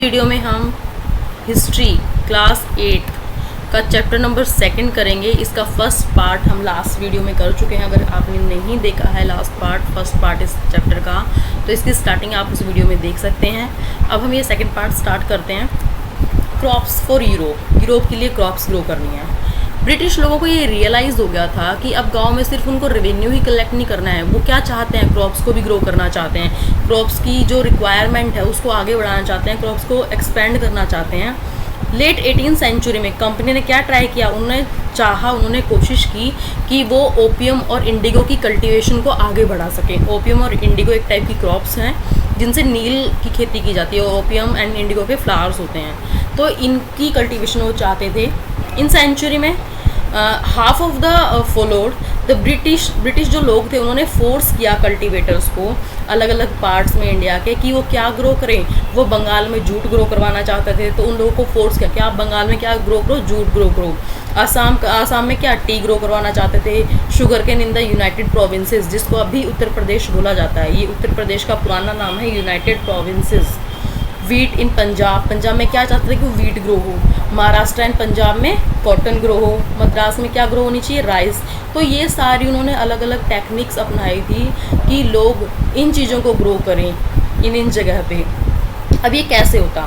Video में हम history class 8 का चैप्टर नंबर 2 करेंगे। इसका फर्स्ट पार्ट हम लास्ट वीडियो में कर चुके हैं। अगर आपने नहीं देखा है फर्स्ट पार्ट इस चैप्टर का, तो इसकी स्टार्टिंग आप उस वीडियो में देख सकते हैं। अब हम ये सेकंड पार्ट स्टार्ट करते हैं। क्रॉप्स फॉर यूरोप के लिए क्रॉप्स ग्रो करनी है। ब्रिटिश लोगों को ये रियलाइज़ हो गया था कि अब गांव में सिर्फ उनको रेवेन्यू ही कलेक्ट नहीं करना है, वो क्या चाहते हैं, क्रॉप्स को भी ग्रो करना चाहते हैं। क्रॉप्स की जो रिक्वायरमेंट है उसको आगे बढ़ाना चाहते हैं, क्रॉप्स को एक्सपेंड करना चाहते हैं। लेट 18th सेंचुरी में कंपनी ने क्या ट्राई किया, उन्होंने कोशिश की कि वो ओपियम और इंडिगो की कल्टीवेशन को आगे बढ़ा सके। ओपियम और इंडिगो एक टाइप की क्रॉप्स हैं जिनसे नील की खेती की जाती है। ओपियम एंड इंडिगो के फ्लावर्स होते हैं, तो इनकी कल्टीवेशन वो चाहते थे। इन सेंचुरी में half of the followed the British जो लोग थे उन्होंने फोर्स किया कल्टीवेटर्स को अलग अलग पार्ट्स में इंडिया के कि वो क्या ग्रो करें। वो बंगाल में जूट ग्रो करवाना चाहते थे, तो उन लोगों को फोर्स किया कि आप बंगाल में क्या ग्रो करो, जूट ग्रो करो। आसाम में क्या टी ग्रो करवाना चाहते थे, sugar cane in the United Provinces, जिसको अभी उत्तर प्रदेश बोला जाता है। ये उत्तर प्रदेश का पुराना नाम है यूनाइटेड प्रोविंसेस। वीट इन पंजाब में क्या चाहते थे कि वीट ग्रो हो। महाराष्ट्र एंड पंजाब में कॉटन ग्रो हो। मद्रास में क्या ग्रो होनी चाहिए, राइस। तो ये सारी उन्होंने अलग अलग टेक्निक्स अपनाई थी कि लोग इन चीज़ों को ग्रो करें इन जगह पे। अब ये कैसे होता,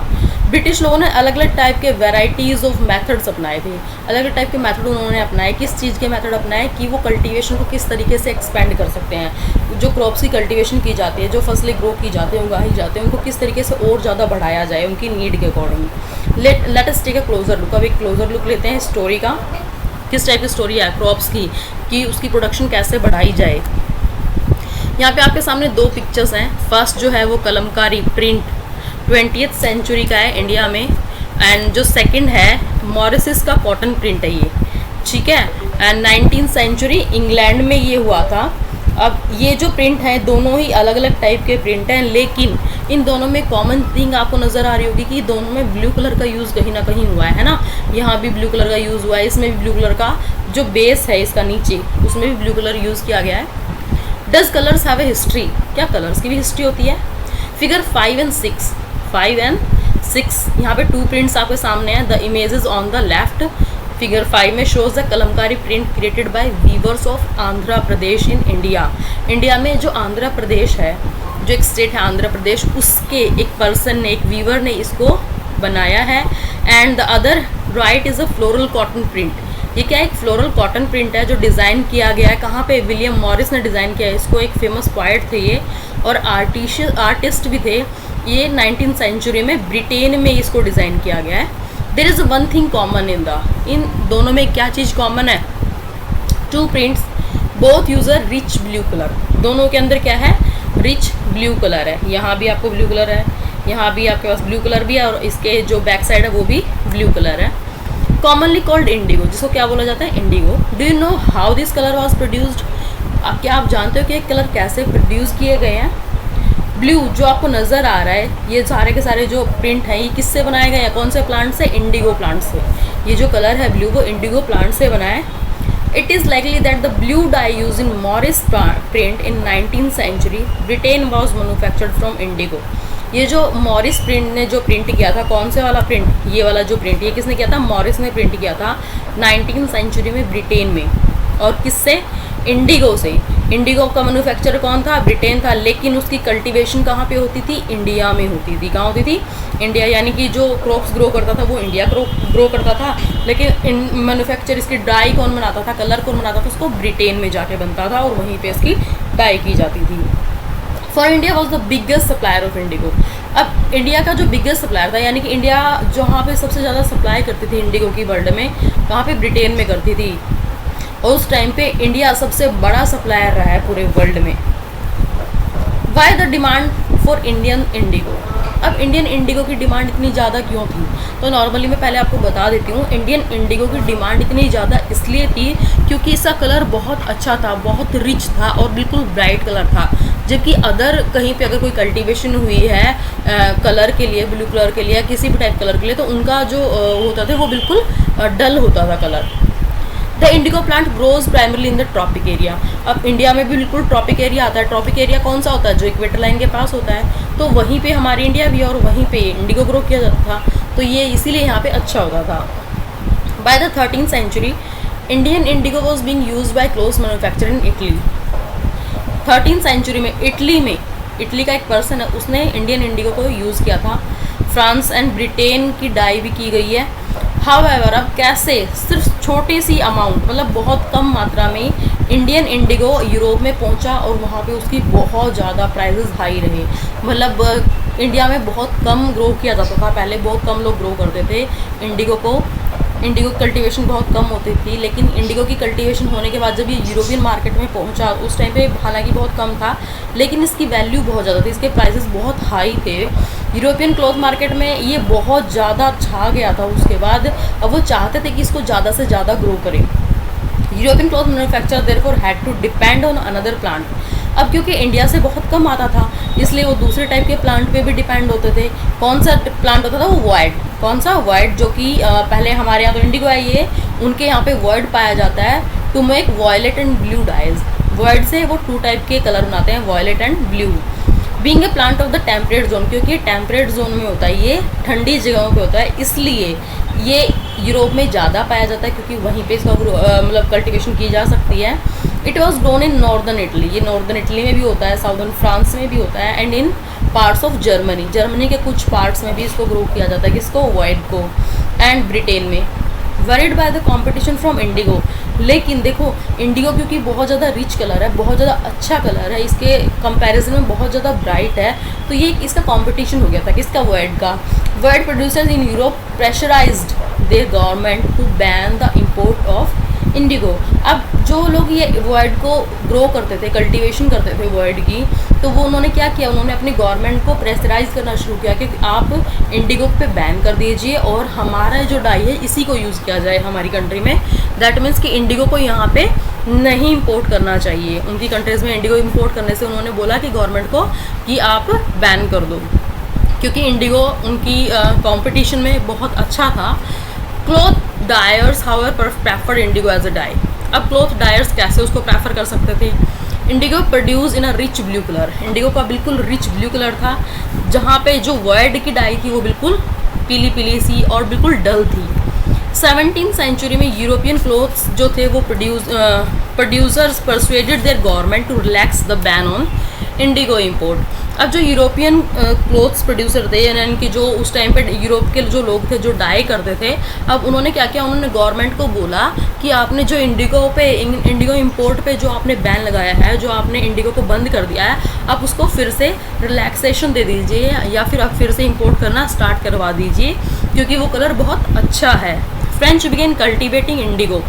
ब्रिटिश लोगों ने अलग अलग टाइप के वेराइटीज़ ऑफ मेथड्स अपनाए थे। अलग अलग टाइप के मेथड उन्होंने अपनाए। किस चीज़ के मेथड अपनाए कि वो कल्टीवेशन को किस तरीके से एक्सपेंड कर सकते हैं। जो क्रॉप्स की कल्टीवेशन की जाती है, जो फसलें ग्रो की जाती हैं, उगाई जाती हैं, उनको किस तरीके से और ज़्यादा बढ़ाया जाए उनकी नीड के according. Let us take a closer look. अब एक क्लोजर लुक लेते हैं स्टोरी का, किस टाइप की स्टोरी है क्रॉप्स की, कि उसकी प्रोडक्शन कैसे बढ़ाई जाए। यहाँ पे आपके सामने दो पिक्चर्स हैं। फर्स्ट जो है वो कलमकारी प्रिंट 20th सेंचुरी का है इंडिया में, एंड जो सेकंड है मॉरिसस का कॉटन प्रिंट है ये, ठीक है। एंड 19th सेंचुरी इंग्लैंड में ये हुआ था। अब ये जो प्रिंट है दोनों ही अलग अलग टाइप के प्रिंट हैं, लेकिन इन दोनों में कॉमन थिंग आपको नज़र आ रही होगी कि दोनों में ब्लू कलर का यूज़ कहीं ना कहीं हुआ है ना। यहाँ भी ब्लू कलर का यूज़ हुआ है, इसमें भी ब्लू कलर का जो बेस है इसका नीचे, उसमें भी ब्लू कलर यूज़ किया गया है। Does colours have a history, क्या कलर्स की भी हिस्ट्री होती है। फिगर 5 and 6 यहाँ पे 2 प्रिंट्स आपके सामने हैं। The images on the left, figure 5 में shows the Kalamkari print created by weavers of Andhra Pradesh in India. India में जो आंध्र प्रदेश है, जो एक स्टेट है आंध्र प्रदेश, उसके एक पर्सन ने, एक वीवर ने इसको बनाया है। And the other right is a floral cotton print. ये क्या एक फ्लोरल कॉटन प्रिंट है जो डिज़ाइन किया गया है कहाँ पे, विलियम मॉरिस ने डिज़ाइन किया है इसको। एक फेमस पोएट थे ये और आर्टिस्ट भी थे। ये 19th सेंचुरी में ब्रिटेन में इसको डिज़ाइन किया गया है। There is one thing common in दोनों में क्या चीज़ कॉमन है, 2 prints both use a rich blue colour. दोनों के अंदर क्या है, रिच ब्लू कलर है। यहाँ भी आपको ब्लू कलर है, यहाँ भी आपके पास ब्लू कलर भी है, और इसके जो बैक साइड है वो भी ब्लू कलर है। कॉमनली कॉल्ड इंडिगो, जिसको क्या बोला जाता है, Indigo. Do you know how this colour was produced. क्या आप जानते हो कि एक कलर कैसे प्रोड्यूस किए गए हैं। ब्लू जो आपको नज़र आ रहा है, ये सारे के सारे जो प्रिंट हैं ये किससे बनाए गए हैं, कौन से प्लांट से, इंडिगो प्लांट से। ये जो कलर है ब्लू वो इंडिगो प्लांट से बना है। It is likely that the blue dye use in Morris print in 19th century Britain was manufactured from indigo. ये जो मॉरिस प्रिंट ने जो प्रिंट किया था, कौन से वाला प्रिंट, ये वाला जो प्रिंट, ये किसने किया था, मॉरिस ने प्रिंट किया था 19th सेंचुरी में ब्रिटेन में। और किससे, इंडिगो से। इंडिगो का मैन्युफैक्चर कौन था, ब्रिटेन था, लेकिन उसकी कल्टीवेशन कहाँ पे होती थी, इंडिया में होती थी। कहाँ होती थी, इंडिया। यानी कि जो क्रॉप्स ग्रो करता था वो इंडिया ग्रो करता था, लेकिन मैन्युफैक्चर इसकी डाई कौन बनाता था, कलर कौन बनाता था, उसको ब्रिटेन में जाके बनता था और वहीं पे इसकी डाई की जाती थी। For India was the biggest supplier of indigo. अब इंडिया का जो बिगेस्ट सप्लायर था, यानी कि इंडिया जहाँ पे सबसे ज़्यादा सप्लाई करती थी इंडिगो की वर्ल्ड में, कहाँ पे, ब्रिटेन में करती थी। और उस टाइम पे इंडिया सबसे बड़ा सप्लायर रहा है पूरे वर्ल्ड में। Why the demand for Indian Indigo. अब इंडियन इंडिगो की डिमांड इतनी ज़्यादा क्यों थी, तो नॉर्मली मैं पहले आपको बता देती हूँ। इंडियन इंडिगो की डिमांड इतनी ज़्यादा इसलिए थी क्योंकि इसका कलर बहुत अच्छा था, बहुत रिच था और बिल्कुल ब्राइट कलर था। जबकि अदर कहीं पे अगर कोई कल्टीवेशन हुई है कलर के लिए, ब्लू कलर के लिए या किसी भी टाइप कलर के लिए, तो उनका जो होता था वो बिल्कुल डल होता था colour. The indigo plant grows primarily in the tropic area. अब इंडिया में भी बिल्कुल ट्रॉपिक एरिया आता है। ट्रॉपिक एरिया कौन सा होता है? जो इक्वेटर लाइन के पास होता है। तो वहीं पे हमारी इंडिया भी है और वहीं पे इंडिगो ग्रो किया जाता था, तो ये इसीलिए यहाँ पे अच्छा होता था। By the 13th century Indian indigo was being used by clothes manufacture in Italy. 13th century में इटली का एक पर्सन है, उसने इंडियन इंडिगो को यूज़ किया था। फ्रांस एंड ब्रिटेन की डाई भी की गई है। हाउएवर अब कैसे सिर्फ छोटी सी अमाउंट, मतलब बहुत कम मात्रा में इंडियन इंडिगो यूरोप में पहुंचा और वहाँ पे उसकी बहुत ज़्यादा प्राइसेस हाई रहे। मतलब इंडिया में बहुत कम ग्रो किया जाता था, पहले बहुत कम लोग ग्रो करते थे इंडिगो को। इंडिगो की कल्टीवेशन बहुत कम होती थी, लेकिन इंडिगो की कल्टीवेशन होने के बाद जब ये यूरोपियन मार्केट में पहुंचा, उस टाइम पे हालांकि बहुत कम था, लेकिन इसकी वैल्यू बहुत ज़्यादा थी, इसके प्राइसेस बहुत हाई थे। यूरोपियन क्लॉथ मार्केट में ये बहुत ज़्यादा छा गया था। उसके बाद अब वो चाहते थे कि इसको ज़्यादा से ज़्यादा ग्रो करें। European cloth manufacture therefore had to depend on another plant. अब क्योंकि इंडिया से बहुत कम आता था, इसलिए वो दूसरे टाइप के प्लांट पे भी डिपेंड होते थे। कौन सा प्लांट होता था? वो वाइट। कौन सा? वाइट, जो कि पहले हमारे यहाँ तो इंडिगो है, ये उनके यहाँ पे वाइट पाया जाता है to make violet and blue dyes. Woad से वो 2 टाइप के कलर बनाते हैं, violet and blue. Being a plant of the temperate zone, क्योंकि टेम्परेट जोन में होता है, ये ठंडी जगहों पे होता है, इसलिए ये यूरोप में ज़्यादा पाया जाता है, क्योंकि वहीं पे इसका मतलब कल्टीवेशन की जा सकती है। It was grown in northern Italy, ये नॉर्दर्न इटली में भी होता है, साउदर्न फ्रांस में भी होता है, and in parts of Germany, Germany के कुछ पार्ट्स में भी इसको ग्रो किया जाता है, किसको? वाइट को, एंड ब्रिटेन में। Worried by the competition from Indigo, लेकिन देखो इंडिगो क्योंकि बहुत ज़्यादा रिच कलर है, बहुत ज़्यादा अच्छा कलर है, इसके कंपैरिजन में बहुत ज़्यादा ब्राइट है, तो ये इसका कंपटीशन हो गया था, किसका? वाइट का। Woad producers in Europe pressurised their government to ban the import of indigo. अब जो लोग ये वाइट को ग्रो करते थे, कल्टीवेशन करते थे वाइट की, तो वो उन्होंने क्या किया? उन्होंने अपनी गवर्नमेंट को प्रेशराइज करना शुरू किया कि आप इंडिगो पे बैन कर दीजिए और हमारा जो डाई है इसी को यूज़ किया जाए हमारी कंट्री में। दैट मीन्स कि इंडिगो को यहाँ पे नहीं इम्पोर्ट करना चाहिए। उनकी कंट्रीज़ में इंडिगो इम्पोर्ट करने से उन्होंने बोला कि गवर्नमेंट को कि आप बैन कर दो, क्योंकि इंडिगो उनकी कंपटीशन में बहुत अच्छा था। Cloth dyers however preferred indigo as a dye. अब क्लॉथ डायर्स कैसे उसको प्रेफर कर सकते थे? Indigo produce in a rich blue colour, indigo का बिल्कुल रिच ब्लू कलर था, जहाँ पे जो वाइट की डाई थी वो बिल्कुल पीली पीली सी और बिल्कुल डल थी। 17th सेंचुरी में यूरोपियन क्लोथ्स जो थे वो producers persuaded their government to relax the ban on indigo import. अब जो यूरोपियन क्लोथ्स प्रोड्यूसर थे, यानी कि जो उस टाइम पे यूरोप के जो लोग थे जो डाई करते थे, अब उन्होंने क्या किया? उन्होंने गवर्नमेंट को बोला कि आपने जो इंडिगो इम्पोर्ट पे जो आपने बैन लगाया है, जो आपने इंडिगो को बंद कर दिया है, आप उसको फिर से रिलैक्सेशन दे दीजिए या फिर आप फिर से इम्पोर्ट करना स्टार्ट करवा दीजिए, क्योंकि वो कलर बहुत अच्छा है। फ्रेंच बिगेन कल्टिवेटिंग इंडिगो,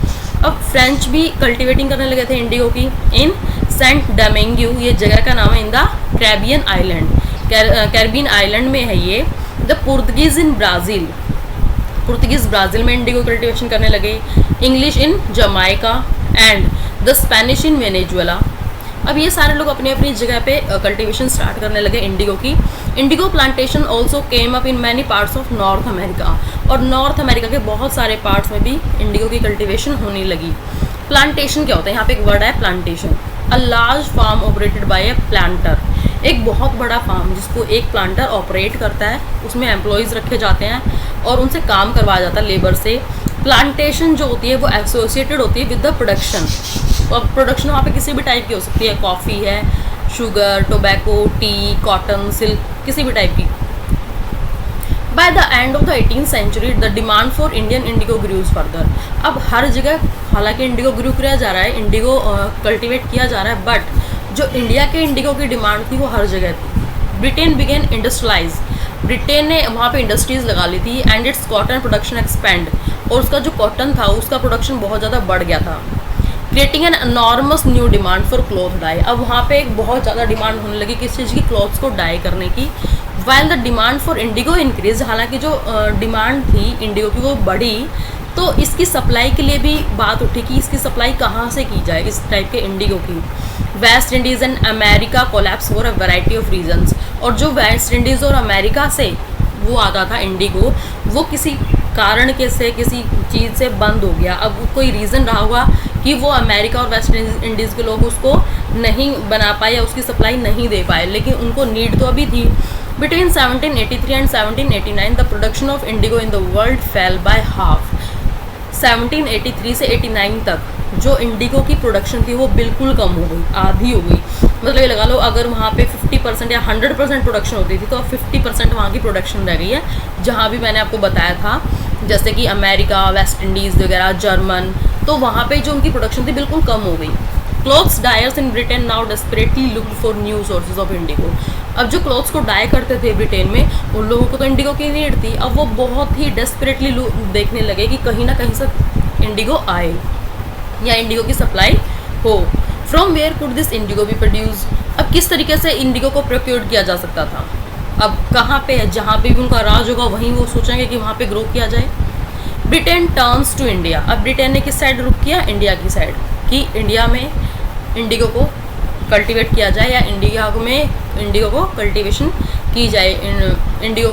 अब फ्रेंच भी कल्टिवेटिंग करने लगे थे इंडिगो की इन सेंट डोमिंगो, ये जगह का नाम है, in the Caribbean island, Caribbean island में है ये। The Portuguese in Brazil, Portuguese Brazil में इंडिगो कल्टिवेशन करने लगे। English in Jamaica and the Spanish in Venezuela. अब ये सारे लोग अपनी अपनी जगह पे कल्टीवेशन स्टार्ट करने लगे इंडिगो की। Indigo plantation also came up in many parts of north America, और नॉर्थ अमेरिका के बहुत सारे पार्ट्स में भी इंडिगो की कल्टीवेशन होने लगी। प्लांटेशन क्या होता है? यहाँ पे एक वर्ड है plantation, a large farm operated by a planter, एक बहुत बड़ा फार्म जिसको एक प्लांटर ऑपरेट करता है, उसमें एम्प्लॉयज़ रखे जाते हैं और उनसे काम करवाया जाता है लेबर से। प्लांटेशन जो होती है वो एसोसिएटेड होती है विद द प्रोडक्शन, और प्रोडक्शन वहाँ पे किसी भी टाइप की हो सकती है, कॉफ़ी है, sugar, tobacco, tea, cotton, silk, किसी भी टाइप की। By the end of the 18th century the demand for Indian indigo grows further. अब हर जगह हालांकि इंडिगो ग्रू किया जा रहा है, इंडिगो कल्टीवेट किया जा रहा है, बट जो इंडिया के इंडिगो की डिमांड थी वो हर जगह थी। ब्रिटेन बिगेन इंडस्ट्रियलाइज, ब्रिटेन ने वहाँ पे इंडस्ट्रीज़ लगा ली थी, and it's cotton production expand, और उसका जो कॉटन था उसका प्रोडक्शन बहुत ज़्यादा बढ़ गया था। Creating an enormous new demand for cloth dye, अब वहाँ पे एक बहुत ज़्यादा डिमांड होने लगी किस चीज़ की? क्लॉथ्स को डाई करने की। While the demand for Indigo increase, हालांकि जो डिमांड थी इंडिगो की वो बढ़ी, तो इसकी सप्लाई के लिए भी बात उठी कि इसकी सप्लाई कहाँ से की जाए इस टाइप के इंडिगो की। West Indies and America collapse for a variety of reasons, और जो वेस्ट इंडीज़ और अमेरिका से वो आता था इंडिगो, वो किसी कारण के से किसी चीज़ से बंद हो गया। अब कोई रीज़न रहा होगा कि वो अमेरिका और वेस्ट इंडीज़ के लोग उसको नहीं बना पाए या उसकी सप्लाई नहीं दे पाए, लेकिन उनको नीड तो अभी थी। Between 1783 and 1789 the production of Indigo in the world fail by half. 1783 से 89 तक जो इंडिगो की प्रोडक्शन थी वो बिल्कुल कम हो गई, आधी हो गई। मतलब ये लगा लो अगर वहाँ पे 50% या 100% प्रोडक्शन होती थी तो अब 50% वहाँ की प्रोडक्शन रह गई है। जहाँ भी मैंने आपको बताया था जैसे कि अमेरिका, वेस्ट इंडीज़ वगैरह, जर्मन, तो वहाँ पे जो उनकी प्रोडक्शन थी बिल्कुल कम हो गई। Clothes dyers in Britain now desperately look for new sources of indigo. अब जो क्लॉथ्स को डाई करते थे ब्रिटेन में उन लोगों को तो इंडिगो की नीड थी। अब वो बहुत ही डेस्परेटली देखने लगे कि कहीं ना कहीं से इंडिगो आए या इंडिगो की सप्लाई हो। From where could this indigo be produce. अब किस तरीके से इंडिगो को प्रोक्योर किया जा सकता था। अब कहाँ पे है, जहाँ पे भी उनका राज होगा वहीं वो सोचेंगे कि वहाँ पे ग्रो किया जाए। Britain turns to India. अब ब्रिटेन ने किस साइड रुक किया, इंडिया की साइड, कि इंडिया में इंडिगो को कल्टीवेट किया जाए या इंडिया में इंडिगो को कल्टीवेशन की जाए, इंडिगो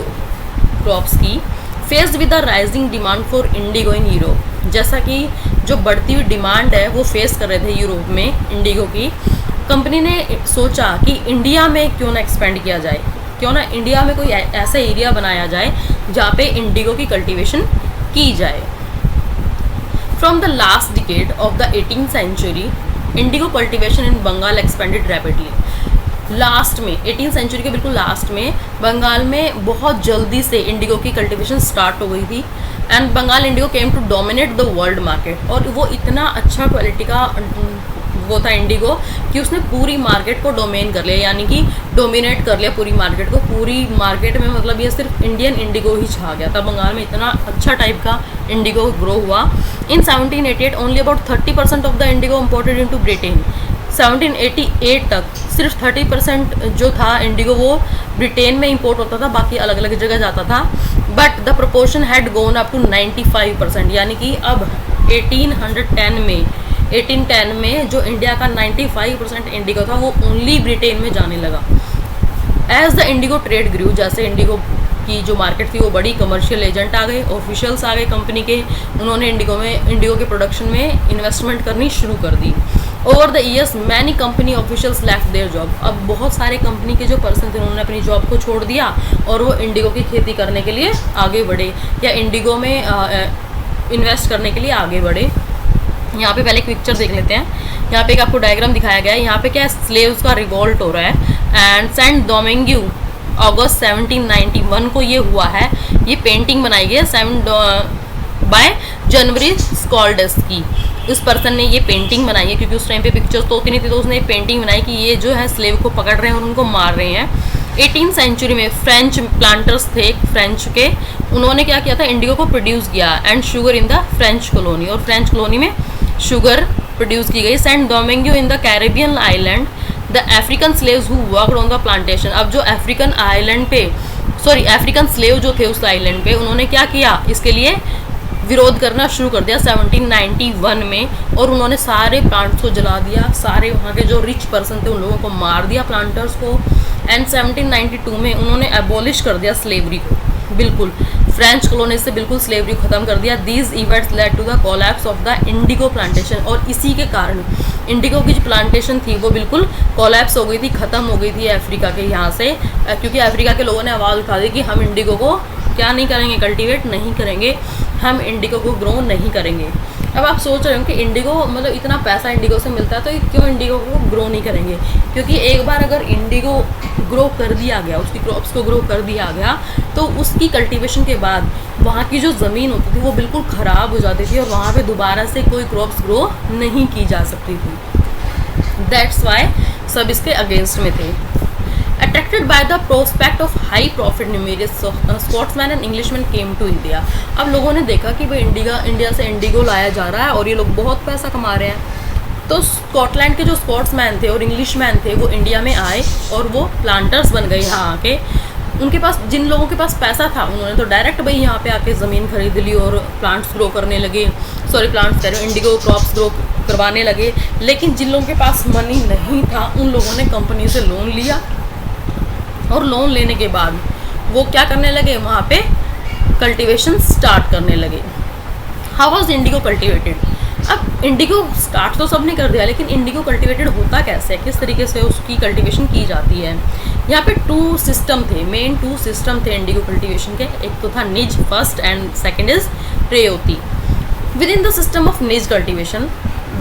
क्रॉप्स की। Faced with the rising demand for Indigo in Europe. जैसा कि जो बढ़ती हुई डिमांड है वो फेस कर रहे थे यूरोप में इंडिगो की, कंपनी ने सोचा कि इंडिया में क्यों ना एक्सपेंड किया जाए, क्यों ना इंडिया में कोई ऐसा एरिया बनाया जाए जहाँ पे इंडिगो की कल्टीवेशन की जाए। From the last decade of the 18th century indigo cultivation in Bengal expanded rapidly. Last में 18th सेंचुरी के बिल्कुल लास्ट में बंगाल में बहुत जल्दी से इंडिगो की कल्टीवेशन स्टार्ट हो गई थी and Bengal indigo came to dominate the world market. और वो इतना अच्छा क्वालिटी का वो था इंडिगो कि उसने पूरी मार्केट को डोमेन कर लिया, यानी कि डोमिनेट कर लिया पूरी मार्केट को। पूरी मार्केट में मतलब ये सिर्फ इंडियन इंडिगो ही छा गया था। बंगाल में इतना अच्छा टाइप का इंडिगो ग्रो हुआ। इन 1788 only about 30% of the Indigo imported into Britain. 1788 तक सिर्फ 30% जो था इंडिगो वो ब्रिटेन में इंपोर्ट होता था, बाकी अलग अलग जगह जाता था। But the proportion had gone up to 95%, यानी कि अब 1810 में जो इंडिया का 95% इंडिगो था वो ओनली ब्रिटेन में जाने लगा। एज द इंडिगो ट्रेड ग्रू, जैसे इंडिगो की जो मार्केट थी वो बड़ी, कमर्शियल एजेंट आ गए, ऑफिशियल्स आ गए कंपनी के, उन्होंने इंडिगो के प्रोडक्शन में इन्वेस्टमेंट करनी शुरू कर दी। Over the years many company officials left their job. अब बहुत सारे कंपनी के जो पर्सन थे उन्होंने अपनी जॉब को छोड़ दिया और वो इंडिगो की खेती करने के लिए आगे बढ़े या इंडिगो में इन्वेस्ट करने के लिए आगे बढ़े। यहाँ पे पहले एक पिक्चर देख लेते हैं। यहाँ पे एक आपको डायग्राम दिखाया गया है। यहाँ पे क्या है, स्लेव्स का रिवॉल्ट हो रहा है एंड सेंट डोमिंगो अगस्त 1791 को ये हुआ है। ये पेंटिंग बनाई गई है बाय जनवरी स्कॉल्डस की। उस पर्सन ने ये पेंटिंग बनाई है क्योंकि उस टाइम पे पिक्चर्स तो होती नहीं थी, तो उसने पेंटिंग बनाई कि ये जो है स्लेव को पकड़ रहे हैं और उनको मार रहे हैं। 18th सेंचुरी में फ्रेंच प्लांटर्स थे फ्रेंच के, उन्होंने क्या किया था, इंडिगो को प्रोड्यूस किया and sugar in the French colony, और फ्रेंच कॉलोनी में शुगर प्रोड्यूस की गई। Saint Domingo in the Caribbean island the African slaves who worked on the plantation. अब जो अफ्रीकन स्लेव जो थे उस आइलैंड पे, उन्होंने क्या किया, इसके लिए विरोध करना शुरू कर दिया 1791 में, और उन्होंने सारे प्लांट्स को जला दिया, सारे वहाँ के जो रिच पर्सन थे उन लोगों को मार दिया, प्लांटर्स को। एंड 1792 में उन्होंने एबॉलिश कर दिया स्लेवरी को, बिल्कुल फ्रेंच कॉलोनी से बिल्कुल स्लेवरी को ख़त्म कर दिया। These events led to the collapse of the indigo plantation, और इसी के कारण इंडिगो की जो प्लांटेशन थी वो बिल्कुल कोलैप्स हो गई थी, ख़त्म हो गई थी अफ्रीका के यहाँ से, क्योंकि अफ्रीका के लोगों ने आवाज़ उठा दी कि हम इंडिगो को क्या नहीं करेंगे, कल्टीवेट नहीं करेंगे, हम इंडिगो को ग्रो नहीं करेंगे। अब आप सोच रहे हो कि इंडिगो मतलब इतना पैसा इंडिगो से मिलता है तो क्यों इंडिगो को ग्रो नहीं करेंगे, क्योंकि एक बार अगर इंडिगो ग्रो कर दिया गया, उसकी क्रॉप्स को ग्रो कर दिया गया, तो उसकी कल्टीवेशन के बाद वहाँ की जो ज़मीन होती थी वो बिल्कुल ख़राब हो जाती थी और वहाँ पे दोबारा से कोई क्रॉप्स ग्रो नहीं की जा सकती थी। दैट्स वाई सब इसके अगेंस्ट में थे। Attracted by the prospect of high profit, numerous Scotsmen and Englishmen came to India। अब लोगों ने देखा कि भाई इंडिया से इंडिगो लाया जा रहा है और ये लोग बहुत पैसा कमा रहे हैं, तो स्कॉटलैंड के जो स्कॉट्समैन थे और इंग्लिशमैन थे वो इंडिया में आए और वो प्लांटर्स बन गए यहाँ आके। उनके पास, जिन लोगों के पास पैसा था उन्होंने तो डायरेक्ट भाई यहाँ पे आके ज़मीन खरीद ली और प्लांट्स ग्रो करने लगे, इंडिगो क्रॉप्स ग्रो करवाने लगे। लेकिन जिन लोगों के पास मनी नहीं था उन लोगों ने कंपनी से लोन लिया और लोन लेने के बाद वो क्या करने लगे, वहाँ पे कल्टीवेशन स्टार्ट करने लगे। How was Indigo cultivated? अब इंडिगो स्टार्ट तो सबने कर दिया, लेकिन इंडिगो कल्टिवेटेड होता कैसे है, किस तरीके से उसकी कल्टीवेशन की जाती है। यहाँ पे 2 सिस्टम थे, मेन 2 सिस्टम थे इंडिगो कल्टीवेशन के। एक तो था nij first and second is प्रेयोती। Within the system of nij cultivation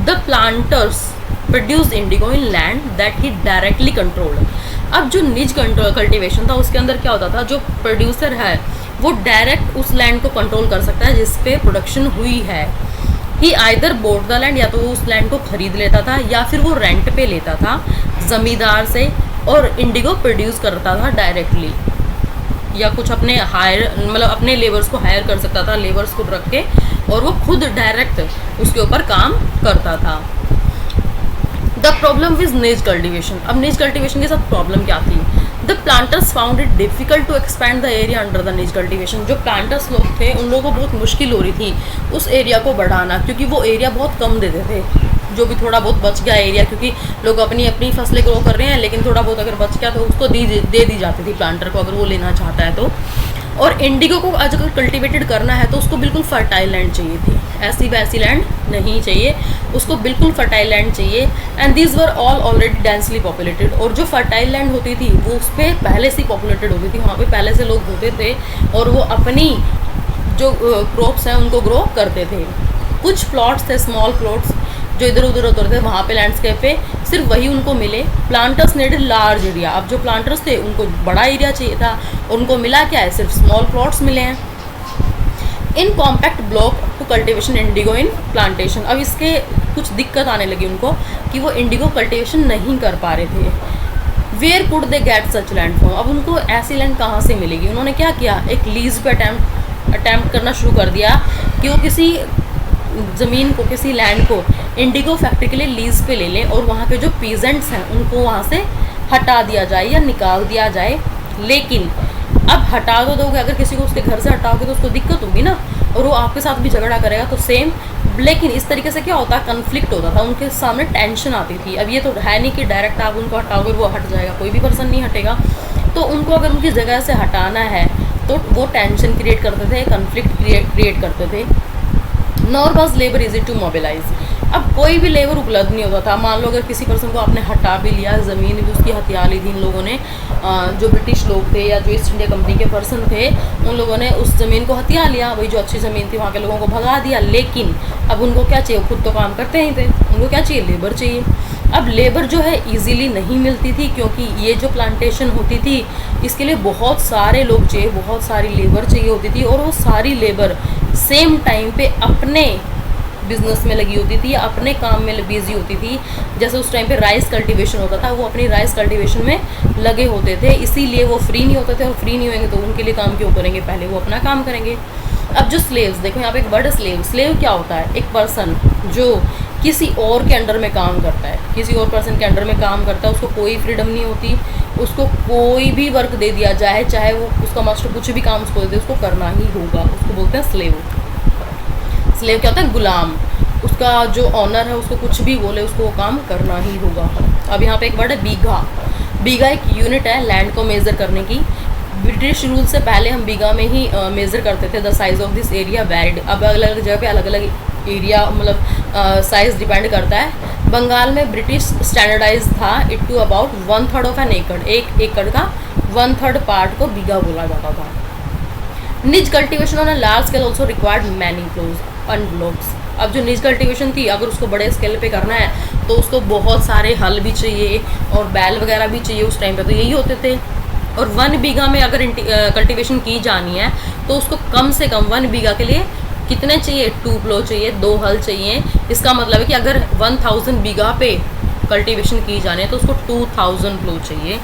the planters produce indigo in land that he directly controlled. अब जो निज कल्टीवेशन था उसके अंदर क्या होता था, जो प्रोड्यूसर है वो डायरेक्ट उस लैंड को कंट्रोल कर सकता है जिस पे प्रोडक्शन हुई है। ही आइदर बोट द लैंड, या तो वो उस लैंड को खरीद लेता था या फिर वो रेंट पे लेता था ज़मींदार से, और इंडिगो प्रोड्यूस करता था डायरेक्टली, या कुछ अपने हायर मतलब अपने लेबर्स को हायर कर सकता था, लेबर्स को रख के, और वो खुद डायरेक्ट उसके ऊपर काम करता था। द प्रॉब्लम विज निज कल्टिवेशन। अब निज कल्टिवेशन के साथ प्रॉब्लम क्या थी? The planters found it difficult to expand the area under the nij cultivation. जो प्लांटर्स लोग थे उन लोगों को बहुत मुश्किल हो रही थी उस एरिया को बढ़ाना, क्योंकि वो एरिया बहुत कम देते थे। जो भी थोड़ा बहुत बच गया एरिया, क्योंकि लोग अपनी अपनी फसलें ग्रो कर रहे हैं, लेकिन थोड़ा बहुत अगर बच गया तो उसको दे दी जाती थी प्लांटर को, अगर वो लेना चाहता है तो। और इंडिगो को आज अगर कल्टिवेटेड करना है तो उसको बिल्कुल फर्टाइल लैंड चाहिए थी, ऐसी वैसी लैंड नहीं चाहिए, उसको बिल्कुल फर्टाइल लैंड चाहिए। And these were all already densely populated. और जो फर्टाइल लैंड होती थी वो उस पर पहले से पॉपुलेटेड होती थी, वहाँ पे पहले से लोग होते थे और वो अपनी जो क्रॉप्स हैं उनको ग्रो करते थे। कुछ प्लॉट्स थे, स्मॉल प्लॉट्स जो इधर उधर होते थे, वहाँ पे लैंडस्केप पे सिर्फ वही उनको मिले। Planters needed large area. अब जो प्लांटर्स थे उनको बड़ा एरिया चाहिए था, उनको मिला क्या है, सिर्फ स्मॉल प्लॉट्स मिले हैं। In compact block to cultivation indigo in plantation. अब इसके कुछ दिक्कत आने लगी उनको कि वो इंडिगो कल्टिवेशन नहीं कर पा रहे थे। Where could they get such land from? अब उनको ऐसी लैंड कहाँ से मिलेगी? उन्होंने क्या किया, एक लीज पे अटैम्प्ट करना शुरू कर दिया कि वो किसी ज़मीन को, किसी लैंड को इंडिगो फैक्ट्री के लिए लीज पे ले लें और वहाँ के जो पीजेंट्स हैं उनको वहाँ से हटा दिया जाए या निकाल दिया जाए। लेकिन अब हटा तो दोगे, अगर किसी को उसके घर से हटाओगे तो उसको दिक्कत होगी ना, और वो आपके साथ भी झगड़ा करेगा, तो सेम। लेकिन इस तरीके से क्या होता है, कन्फ्लिक्ट होता था, उनके सामने टेंशन आती थी। अब ये तो है नहीं कि डायरेक्ट आप उनको हटाओगे वो हट जाएगा, कोई भी पर्सन नहीं हटेगा। तो उनको अगर उनकी जगह से हटाना है तो वो टेंशन क्रिएट करते थे, कन्फ्लिक्ट क्रिएट करते थे। Nor was labour easy to mobilise. अब कोई भी लेबर उपलब्ध नहीं होता था। मान लो अगर किसी पर्सन को आपने हटा भी लिया, ज़मीन भी उसकी हथिया ली थी इन लोगों ने, जो ब्रिटिश लोग थे या जो ईस्ट इंडिया कंपनी के पर्सन थे, उन लोगों ने उस ज़मीन को हथिया लिया, वही जो अच्छी ज़मीन थी वहाँ के लोगों को भगा दिया। लेकिन अब उनको क्या चाहिए, खुद तो काम करते ही थे, उनको क्या चाहिए, लेबर चाहिए। अब लेबर जो है इजीली नहीं मिलती थी, क्योंकि ये जो प्लांटेशन होती थी इसके लिए बहुत सारे लोग चाहिए, बहुत सारी लेबर चाहिए होती थी, और वो सारी लेबर सेम टाइम पे अपने बिजनेस में लगी होती थी या अपने काम में बिजी होती थी। जैसे उस टाइम पे राइस कल्टीवेशन होता था, वो अपनी राइस कल्टीवेशन में लगे होते थे, इसीलिए वो फ्री नहीं होते थे, और फ्री नहीं होंगे तो उनके लिए काम क्यों करेंगे, पहले वो अपना काम करेंगे। अब जो स्लेव्स, देखो यहाँ पे एक वर्ड स्लेव। स्लेव क्या होता है, एक पर्सन जो किसी और के अंडर में काम करता है, किसी और पर्सन के अंडर में काम करता है, उसको कोई फ्रीडम नहीं होती, उसको कोई भी वर्क दे दिया जाए, चाहे वो उसका मास्टर कुछ भी काम उसको दे दे, उसको करना ही होगा, उसको बोलते हैं स्लेव। स्लेव क्या होता है, गुलाम। उसका जो ऑनर है उसको कुछ भी बोले उसको वो काम करना ही होगा। अब यहाँ पे एक वर्ड है बीघा। बीघा एक यूनिट है लैंड को मेज़र करने की। ब्रिटिश रूल से पहले हम बीघा में ही मेज़र करते थे। The size of this area varied. अब अलग अलग जगह पे अलग अलग एरिया मतलब साइज़ डिपेंड करता है। बंगाल में ब्रिटिश स्टैंडर्डाइज था it to about 1/3 of an acre. एक एकड़ का 1/3 पार्ट को बीघा बोला जाता था। Nij cultivation on a large scale also required many ploughs and bullocks. अब जो निज कल्टीवेशन थी, अगर उसको बड़े स्केल पे करना है तो उसको बहुत सारे हल भी चाहिए और बैल वगैरह भी चाहिए। उस टाइम पे तो यही होते थे। और 1 बीघा में अगर कल्टीवेशन की जानी है तो उसको कम से कम 1 बीघा के लिए कितने चाहिए, 2 प्लो चाहिए, 2 हल चाहिए। इसका मतलब है कि अगर 1000 बीघा पे कल्टीवेशन की जानी है तो उसको 2000 प्लो चाहिए।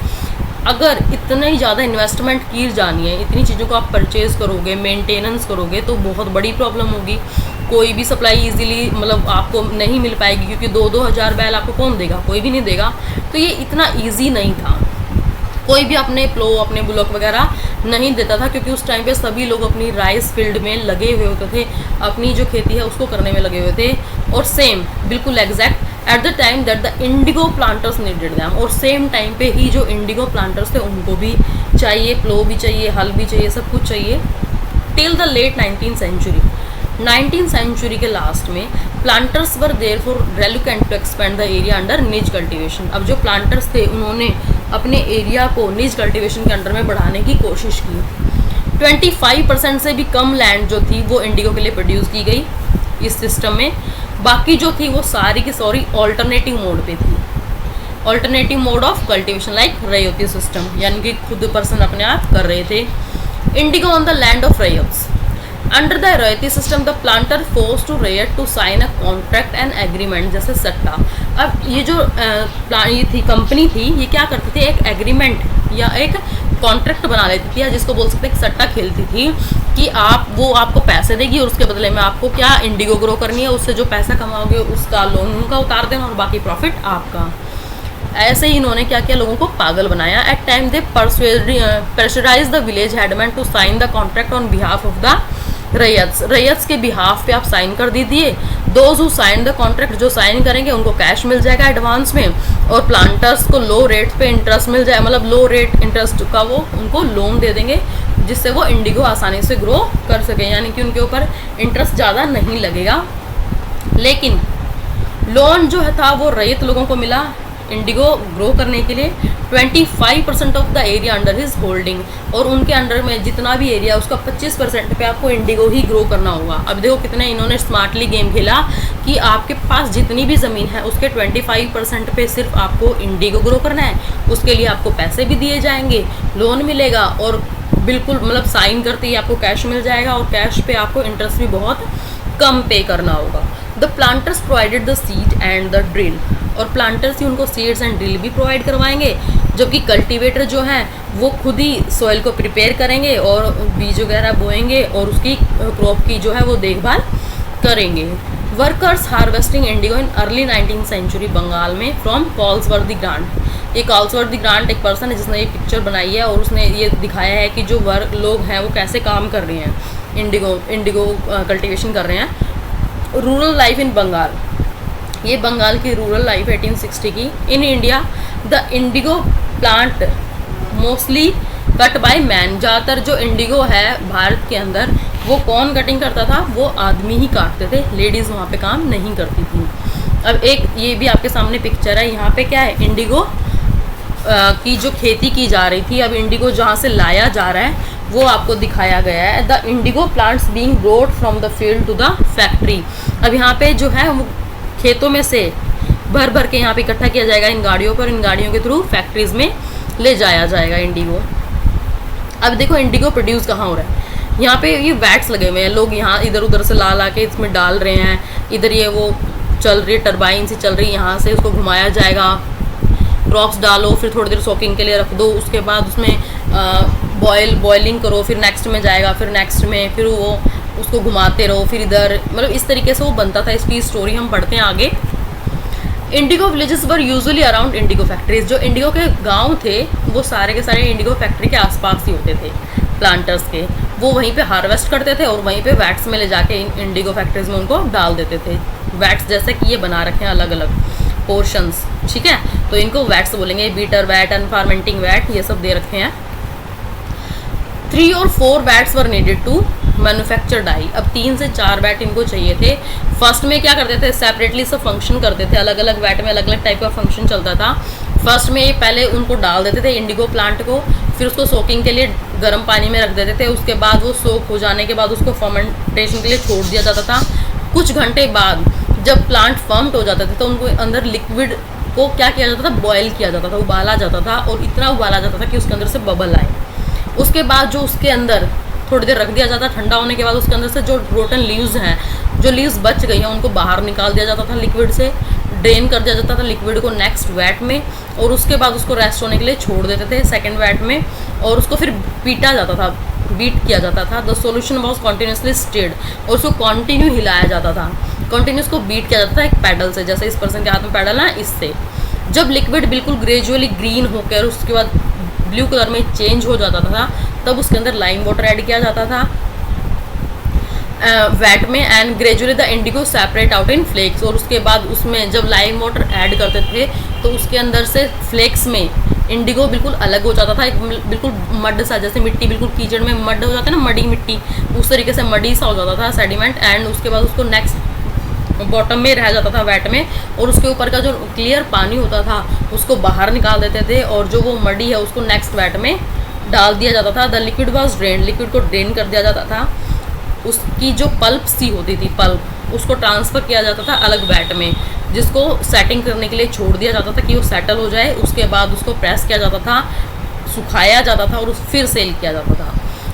अगर इतनी ज़्यादा इन्वेस्टमेंट की जानी है, इतनी चीज़ों को आप परचेज़ करोगे, मेंटेनेंस करोगे, तो बहुत बड़ी प्रॉब्लम होगी। कोई भी सप्लाई इजीली मतलब आपको नहीं मिल पाएगी, क्योंकि 2-2 हज़ार बैल आपको कौन देगा, कोई भी नहीं देगा। तो ये इतना ईजी नहीं था। कोई भी अपने प्लो, अपने बुलॉक वगैरह नहीं देता था, क्योंकि उस टाइम पे सभी लोग अपनी राइस फील्ड में लगे हुए होते थे, अपनी जो खेती है उसको करने में लगे हुए थे। और सेम बिल्कुल exact at the time that the Indigo planters needed them. और सेम टाइम पे ही जो इंडिगो प्लांटर्स थे उनको भी चाहिए, प्लो भी चाहिए, हल भी चाहिए, सब कुछ चाहिए। Till the late 19th century, 19th century के लास्ट में planters were therefore reluctant to expand the area under nij cultivation. अब जो प्लांटर्स थे उन्होंने अपने एरिया को निज कल्टिवेशन के अंडर में बढ़ाने की कोशिश की। 25% से भी कम लैंड जो थी वो इंडिगो के लिए प्रोड्यूस की गई इस सिस्टम में। बाकी जो थी वो सारी की सारी ऑल्टरनेटिव मोड पे थी, alternative mode of cultivation like raiyati system, यानी कि खुद पर्सन अपने आप कर रहे थे। Indigo on the land of raiyats, under the raiyati system the planter force to raiyat to sign a contract and agreement, जैसे सट्टा। अब ये जो ये थी कंपनी थी, ये क्या करती थी, एक एग्रीमेंट या एक कॉन्ट्रैक्ट बना लेती थी, या जिसको बोल सकते हैं सट्टा खेलती थी कि वो आपको पैसे देगी और उसके बदले में आपको क्या इंडिगो ग्रो करनी है, उससे जो पैसा कमाओगे उसका लोन उनका उतार देना और बाकी प्रॉफिट आपका। ऐसे ही इन्होंने क्या किया, लोगों को पागल बनाया। At time they pressurise the village headman to sign the contract on behalf of the raiyats के बिहाफ पे आप साइन कर दीजिए। Those who sign the contract, जो साइन करेंगे उनको कैश मिल जाएगा एडवांस में, और प्लांटर्स को लो रेट पे इंटरेस्ट मिल जाए, मतलब लो रेट इंटरेस्ट का वो उनको लोन दे देंगे, जिससे वो इंडिगो आसानी से ग्रो कर सके, यानी कि उनके ऊपर इंटरेस्ट ज़्यादा नहीं लगेगा। लेकिन लोन जो था वो रैयत लोगों को मिला इंडिगो ग्रो करने के लिए। 25% of the area under his holding, और उनके अंडर में जितना भी एरिया उसका 25% पे आपको इंडिगो ही ग्रो करना होगा। अब देखो कितने इन्होंने स्मार्टली गेम खेला कि आपके पास जितनी भी ज़मीन है उसके 25% पे सिर्फ आपको इंडिगो ग्रो करना है, उसके लिए आपको पैसे भी दिए जाएंगे, लोन मिलेगा, और बिल्कुल मतलब साइन करते ही आपको कैश मिल जाएगा, और कैश पे आपको इंटरेस्ट भी बहुत कम पे करना होगा। The planters provided the seed and the drill, और प्लांटर्स ही उनको सीड्स एंड ड्रिल भी प्रोवाइड करवाएंगे, जबकि कल्टीवेटर जो हैं वो खुद ही सॉइल को प्रिपेयर करेंगे और बीज वगैरह बोएंगे और उसकी क्रॉप की जो है वो देखभाल करेंगे। Workers harvesting indigo in early 19th century Bengal में फ्रॉम कॉल्सवर्दी ग्रांट। ये कॉल्सवर्दी ग्रांट एक पर्सन है जिसने ये पिक्चर बनाई है और उसने ये दिखाया है कि जो लोग हैं वो कैसे काम कर रहे हैं, इंडिगो कल्टीवेशन कर रहे हैं। रूरल लाइफ इन बंगाल, ये बंगाल की रूरल लाइफ 1860 की। In India the indigo plant mostly cut by man, ज़्यादातर जो इंडिगो है भारत के अंदर वो कौन कटिंग करता था, वो आदमी ही काटते थे, लेडीज़ वहाँ पे काम नहीं करती थी। अब एक ये भी आपके सामने पिक्चर है, यहाँ पे क्या है, इंडिगो की जो खेती की जा रही थी, अब इंडिगो जहाँ से लाया जा रहा है वो आपको दिखाया गया है। The indigo plants being brought from the field to the factory. अब यहाँ पे जो है वो खेतों में से भर भर के यहाँ पे इकट्ठा किया जाएगा इन गाड़ियों पर, इन गाड़ियों के थ्रू फैक्ट्रीज में ले जाया जाएगा इंडिगो। अब देखो इंडिगो प्रोड्यूस कहाँ हो रहा है, यहाँ पे ये वैट्स लगे हुए हैं, लोग यहाँ इधर उधर से ला के इसमें डाल रहे हैं, इधर ये वो चल रही है, टरबाइन से चल रही है, यहाँ से उसको घुमाया जाएगा, क्रॉप्स डालो, फिर थोड़ी देर सोकिंग के लिए रख दो, उसके बाद उसमें बॉयलिंग करो, फिर नेक्स्ट में जाएगा, फिर नेक्स्ट में, फिर वो उसको घुमाते रहो, फिर इधर, मतलब इस तरीके से वो बनता था। इसकी स्टोरी हम पढ़ते हैं आगे। इंडिगो विलेजेस वर यूजुअली अराउंड इंडिगो फैक्ट्रीज, जो इंडिगो के गांव थे वो सारे के सारे इंडिगो फैक्ट्री के आसपास ही होते थे, प्लांटर्स के, वो वहीं पे हार्वेस्ट करते थे और वहीं पे वैट्स में ले जाके इंडिगो फैक्ट्रीज में उनको डाल देते थे। वैट्स जैसे कि ये बना रखे हैं अलग अलग पोर्शंस, ठीक है, तो इनको वैट्स बोलेंगे, बीटर वैट, अनफार्मेंटिंग वैट, ये सब दे रखे हैं। 3 और 4 vats were needed to manufacture dye, अब 3 से 4 वैट इनको चाहिए थे। फर्स्ट में क्या करते थे, सेपरेटली सब फंक्शन करते थे, अलग अलग वैट में अलग अलग टाइप का फंक्शन चलता था। फर्स्ट में पहले उनको डाल देते थे इंडिगो प्लांट को, फिर उसको सोकिंग के लिए गर्म पानी में रख देते थे, उसके बाद वो सोक हो जाने के बाद उसको फर्मेंटेशन के लिए छोड़ दिया जाता था। कुछ घंटे बाद जब प्लांट फर्म्ड हो जाते थे तो उनको अंदर लिक्विड को क्या किया जाता था, बॉयल किया जाता था, उबाला जाता था, और इतना उबाला जाता था कि उसके अंदर से बबल आए। उसके बाद जो उसके अंदर थोड़ी देर रख दिया जाता, ठंडा होने के बाद उसके अंदर से जो रोटन लीव्स हैं, जो लीव्स बच गई हैं, उनको बाहर निकाल दिया जाता था, लिक्विड से ड्रेन कर दिया जाता था लिक्विड को नेक्स्ट वैट में, और उसके बाद उसको रेस्ट होने के लिए छोड़ देते थे सेकंड वैट में, और उसको फिर पीटा जाता था, बीट किया जाता था। The solution was continuously stirred, और उसको कॉन्टिन्यू हिलाया जाता था, कॉन्टिन्यूस को बीट किया जाता था एक पैडल से, जैसे इस पर्सन के हाथ में पैडल है इससे। जब लिक्विड बिल्कुल ग्रेजुअली ग्रीन होकर उसके बाद ब्लू कलर में चेंज हो जाता था, तब उसके अंदर लाइम वाटर ऐड किया जाता था वैट में, and gradually the indigo separate out in flakes, और उसके बाद उसमें जब लाइम वाटर ऐड करते थे तो उसके अंदर से फ्लेक्स में इंडिगो बिल्कुल अलग हो जाता था, एक बिल्कुल मड सा, जैसे मिट्टी बिल्कुल कीचड़ में मड हो जाता है ना, मडी मिट्टी, उस तरीके से मडी सा हो जाता था सेडिमेंट। एंड उसके बाद उसको नेक्स्ट बॉटम में रह जाता था वेट में, और उसके ऊपर का जो क्लियर पानी होता था उसको बाहर निकाल देते थे, और जो वो मडी है उसको नेक्स्ट वेट में डाल दिया जाता था। The liquid was drain, liquid को ड्रेन कर दिया जाता था। उसकी जो पल्प सी होती थी, पल्प, उसको ट्रांसफ़र किया जाता था अलग वेट में, जिसको सेटिंग करने के लिए छोड़ दिया जाता था कि वो सेटल हो जाए। उसके बाद उसको प्रेस किया जाता था, सुखाया जाता था और फिर सेल किया जाता था।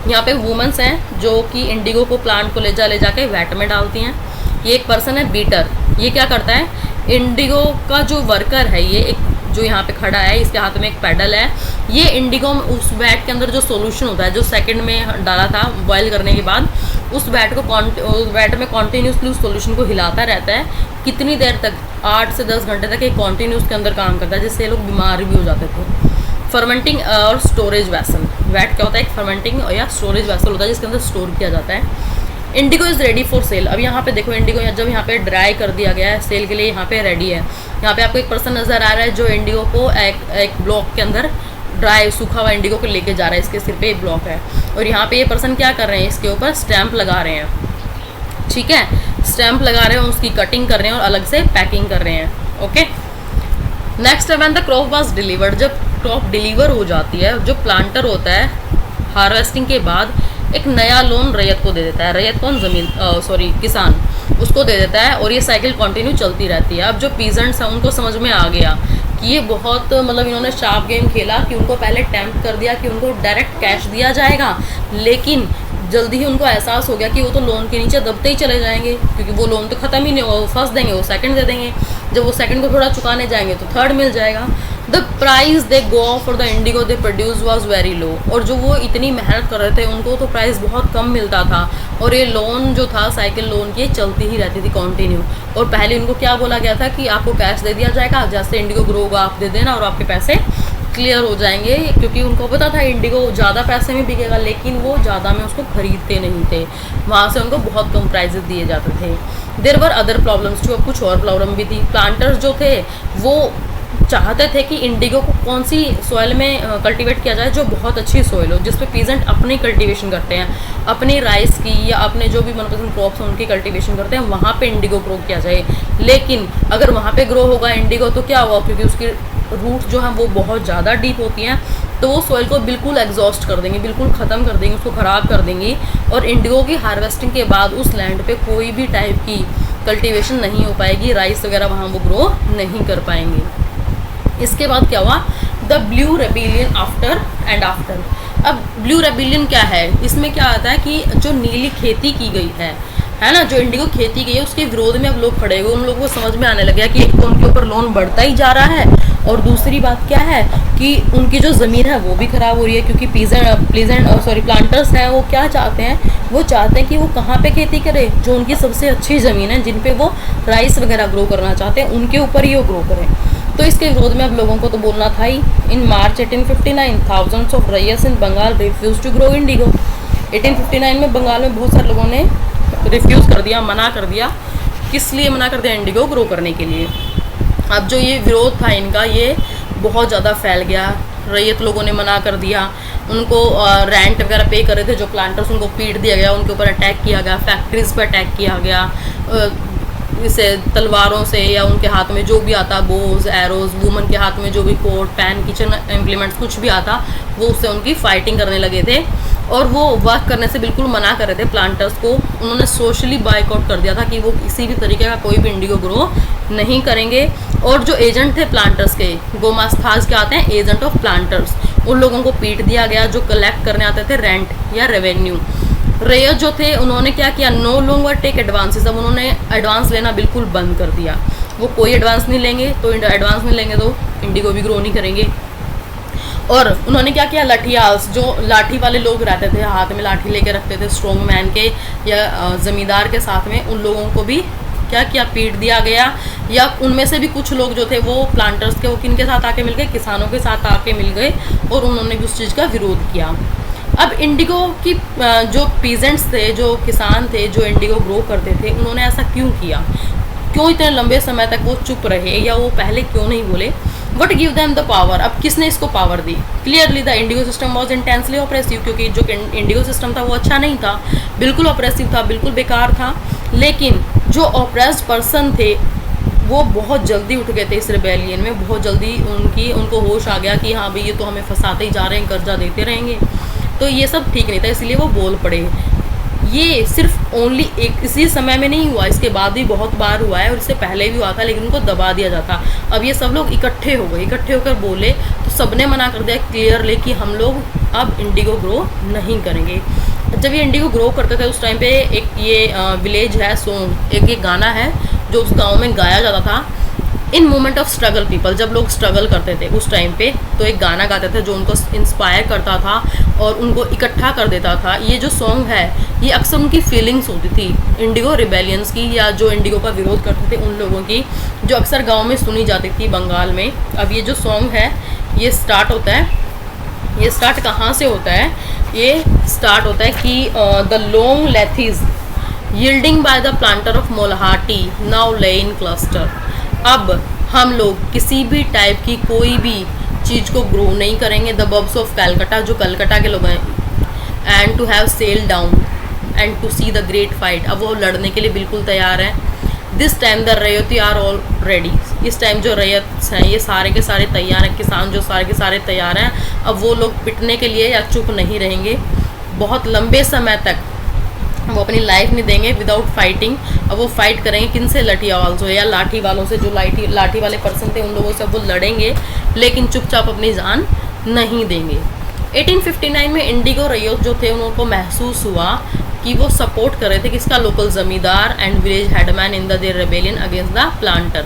यहाँ पे वुमेंस हैं जो कि इंडिगो को प्लांट को ले जाके वेट में डालती हैं। ये एक पर्सन है बीटर, ये क्या करता है, इंडिगो का जो वर्कर है, ये एक जो यहाँ पे खड़ा है, इसके हाथ में एक पैडल है, ये इंडिगो में उस बैट के अंदर जो सॉल्यूशन होता है जो सेकंड में डाला था बॉयल करने के बाद, उस बैट में कॉन्टीन्यूसली उस सॉल्यूशन को हिलाता रहता है। कितनी देर तक, 8 से 10 घंटे तक एक कॉन्टीन्यूस के अंदर काम करता है, जिससे लोग बीमार भी हो जाते थे। फर्मेंटिंग और स्टोरेज वैसल, वैट क्या होता है, एक फर्मेंटिंग या स्टोरेज वैसल होता है जिसके अंदर स्टोर किया जाता है। Indigo is ready for sale. अब यहाँ पे देखो, इंडिगो जब यहाँ पे ड्राई कर दिया गया है, सेल के लिए यहाँ पे रेडी है। यहाँ पे आपको एक पर्सन नज़र आ रहा है जो इंडिगो को एक ब्लॉक के अंदर ड्राई सूखा हुआ इंडिगो को लेके जा रहा है, इसके सिर पे एक ब्लॉक है, और यहाँ पे ये पर्सन क्या कर रहे हैं, इसके ऊपर स्टैंप लगा रहे हैं। ठीक है, स्टैंप लगा रहे हैं, उसकी कटिंग कर रहे हैं और अलग से पैकिंग कर रहे हैं। Okay, next when the crop was delivered, जब क्रॉप डिलीवर हो जाती है, जो प्लांटर होता है हार्वेस्टिंग के बाद एक नया लोन रैयत को दे देता है। रैयत कौन, किसान, उसको दे देता है, और ये साइकिल कंटिन्यू चलती रहती है। अब जो पीजेंट्स हैं उनको समझ में आ गया कि ये बहुत मतलब इन्होंने शार्प गेम खेला, कि उनको पहले टेम्प्ट कर दिया कि उनको डायरेक्ट कैश दिया जाएगा, लेकिन जल्दी ही उनको एहसास हो गया कि वो तो लोन के नीचे दबते ही चले जाएंगे, क्योंकि वो लोन तो ख़त्म ही नहीं होगा, वो फर्स्ट देंगे, वो सेकंड दे देंगे, जब वो सेकंड को थोड़ा चुकाने जाएंगे तो थर्ड मिल जाएगा। The price they go for the Indigo they produce was very low, और जो वो इतनी मेहनत कर रहे थे उनको तो प्राइस बहुत कम मिलता था, और ये लोन जो था साइकिल लोन की चलती ही रहती थी कंटिन्यू। और पहले इनको क्या बोला गया था कि आपको कैश दे दिया जाएगा, जैसे इंडिगो ग्रो होगा आप दे देना और आपके पैसे क्लियर हो जाएंगे, क्योंकि उनको पता था इंडिगो ज़्यादा पैसे में बिकेगा, लेकिन वो ज़्यादा में उसको खरीदते नहीं थे, वहाँ से उनको बहुत कम प्राइजेस दिए जाते थे। There were other problems too, अब कुछ और प्रॉब्लम भी थी। प्लांटर्स जो थे वो चाहते थे कि इंडिगो को कौन सी सॉइल में कल्टीवेट किया जाए जो बहुत अच्छी सॉइल हो, जिस पे पीजेंट अपनी कल्टीवेशन करते हैं, अपनी राइस की या अपने जो भी मनपसंद क्रॉप्स हैं उनकी कल्टीवेशन करते हैं, वहाँ पे इंडिगो ग्रो किया जाए। लेकिन अगर वहाँ पे ग्रो होगा इंडिगो तो क्या हुआ, क्योंकि उसकी रूट जो है वो बहुत ज़्यादा डीप होती हैं, तो वो सॉइल को बिल्कुल एग्जॉस्ट कर देंगे, बिल्कुल ख़त्म कर देंगे, उसको ख़राब कर देंगी, और इंडिगो की हार्वेस्टिंग के बाद उस लैंड पे कोई भी टाइप की कल्टीवेशन नहीं हो पाएगी, राइस वगैरह वहाँ वो ग्रो नहीं कर पाएंगे। इसके बाद क्या हुआ, द ब्लू रेबिलियन आफ्टर। अब ब्लू रेबिलियन क्या है, इसमें क्या आता है कि जो नीली खेती की गई है ना, जो इंडिगो खेती गई है उसके विरोध में अब लोग खड़े हुए, उन लोगों को समझ में आने लगा कि एक तो उनके ऊपर लोन बढ़ता ही जा रहा है, और दूसरी बात क्या है कि उनकी जो ज़मीन है वो भी ख़राब हो रही है, क्योंकि प्लांटर्स हैं वो क्या चाहते हैं, वो चाहते हैं कि वो कहाँ पे खेती करे, जो उनकी सबसे अच्छी ज़मीन है जिन पे वो राइस वगैरह ग्रो करना चाहते हैं उनके ऊपर ही वो ग्रो करें। तो इसके विरोध में अब लोगों को तो बोलना था ही। In March 1859 thousands of ryots in Bengal refuse to grow indigo. 1859 में बंगाल में बहुत सारे लोगों ने रिफ्यूज़ कर दिया, मना कर दिया। किस लिए मना कर दिया, इंडिगो ग्रो करने के लिए। अब जो ये विरोध था इनका, ये बहुत ज़्यादा फैल गया, रैयत लोगों ने मना कर दिया, उनको रेंट वगैरह पे कर रहे थे जो प्लांटर्स, उनको पीट दिया गया, उनके ऊपर अटैक किया गया, फैक्ट्रीज़ पर अटैक किया गया, इसे तलवारों से, या उनके हाथ में जो भी आता, बोज, एरोज, वुमन के हाथ में जो भी कोट, पैन, किचन इम्प्लीमेंट्स कुछ भी आता, वो उससे उनकी फाइटिंग करने लगे थे, और वो वर्क करने से बिल्कुल मना कर रहे थे प्लांटर्स को। उन्होंने सोशली बाइकआउट कर दिया था कि वो किसी भी तरीके का कोई भी इंडिगो ग्रो नहीं करेंगे। और जो एजेंट थे प्लांटर्स के, गोमास्ताज क्या आते हैं, एजेंट ऑफ प्लांटर्स, उन लोगों को पीट दिया गया जो कलेक्ट करने आते थे रेंट या रेवेन्यू। रेयर जो थे उन्होंने क्या किया, नो लॉन्गर टेक एडवांसेस, अब उन्होंने एडवांस लेना बिल्कुल बंद कर दिया, वो कोई एडवांस नहीं लेंगे, तो एडवांस नहीं लेंगे तो इंडिगो भी ग्रो नहीं करेंगे। और उन्होंने क्या किया, लाठियाज, जो लाठी वाले लोग रहते थे, हाथ में लाठी लेके रखते थे स्ट्रॉन्ग मैन के या ज़मींदार के साथ में, उन लोगों को भी क्या किया, पीट दिया गया। या उनमें से भी कुछ लोग जो थे वो प्लांटर्स के, वो किन के साथ आके मिल गए, किसानों के साथ आके मिल गए, और उन्होंने भी उस चीज़ का विरोध किया। अब इंडिगो की जो पीजेंट्स थे, जो किसान थे, जो इंडिगो ग्रो करते थे, उन्होंने ऐसा क्यों किया, क्यों इतने लंबे समय तक वो चुप रहे, या वो पहले क्यों नहीं बोले, what give them the power, अब किसने इसको power the? Clearly the Indigo system was intensely oppressive, क्योंकि जो इंडिगो सिस्टम था वो अच्छा नहीं था, बिल्कुल ऑपरेसिव था, बिल्कुल बेकार था। लेकिन जो ऑपरेस्ड पर्सन थे वो बहुत जल्दी उठ गए थे इस रिबेलियन में, बहुत जल्दी उनको होश आ गया कि हाँ भाई ये तो हमें फंसाते ही जा रहे हैं, कर्जा देते रहेंगे। तो ये सब ठीक नहीं था, इसलिए वो बोल पड़े। ये सिर्फ ओनली एक इसी समय में नहीं हुआ, इसके बाद भी बहुत बार हुआ है और इससे पहले भी हुआ था, लेकिन उनको दबा दिया जाता। अब ये सब लोग इकट्ठे हो गए, इकट्ठे होकर बोले तो सबने मना कर दिया क्लियरली कि हम लोग अब इंडिगो ग्रो नहीं करेंगे। जब ये इंडिगो ग्रो करते थे उस टाइम पे एक ये विलेज है सोंग, एक ये गाना है जो उस गांव में गाया जाता था, in moment of struggle people, जब लोग स्ट्रगल करते थे उस टाइम पे, तो एक गाना गाते थे जो उनको इंस्पायर करता था और उनको इकट्ठा कर देता था। ये जो सॉन्ग है ये अक्सर उनकी फीलिंग्स होती थी इंडिगो रिबेलियंस की, या जो इंडिगो का विरोध करते थे उन लोगों की, जो अक्सर गाँव में सुनी जाती थी बंगाल में। अब ये जो सॉन्ग है ये स्टार्ट होता है, ये स्टार्ट कहाँ से होता है? ये स्टार्ट होता है कि द लॉन्ग लेथीज yielding by the planter of Mollahati now lay in cluster. अब हम लोग किसी भी टाइप की कोई भी चीज़ को ग्रो नहीं करेंगे। द बब्स ऑफ कैलकटा, जो कलकत्ता के लोग हैं, and to have sell down and to see the great fight, अब वो लड़ने के लिए बिल्कुल तैयार हैं। This time the raiyati are all ready, इस टाइम जो रैयत हैं ये सारे के सारे तैयार हैं, किसान जो सारे के सारे तैयार हैं। अब वो लोग पिटने के लिए या चुप नहीं रहेंगे, बहुत लंबे समय तक वो अपनी लाइफ नहीं देंगे विदाउट फाइटिंग। अब वो फाइट करेंगे किन से? लठियावाल से या लाठी वालों से, जो लाठी वाले पर्सन थे उन लोगों से वो लड़ेंगे, लेकिन चुपचाप अपनी जान नहीं देंगे। 1859 में इंडिगो रैयत जो थे उनको महसूस हुआ कि वो सपोर्ट कर रहे थे किसका? Local zamindar and village headman in the their rebellion against the planter.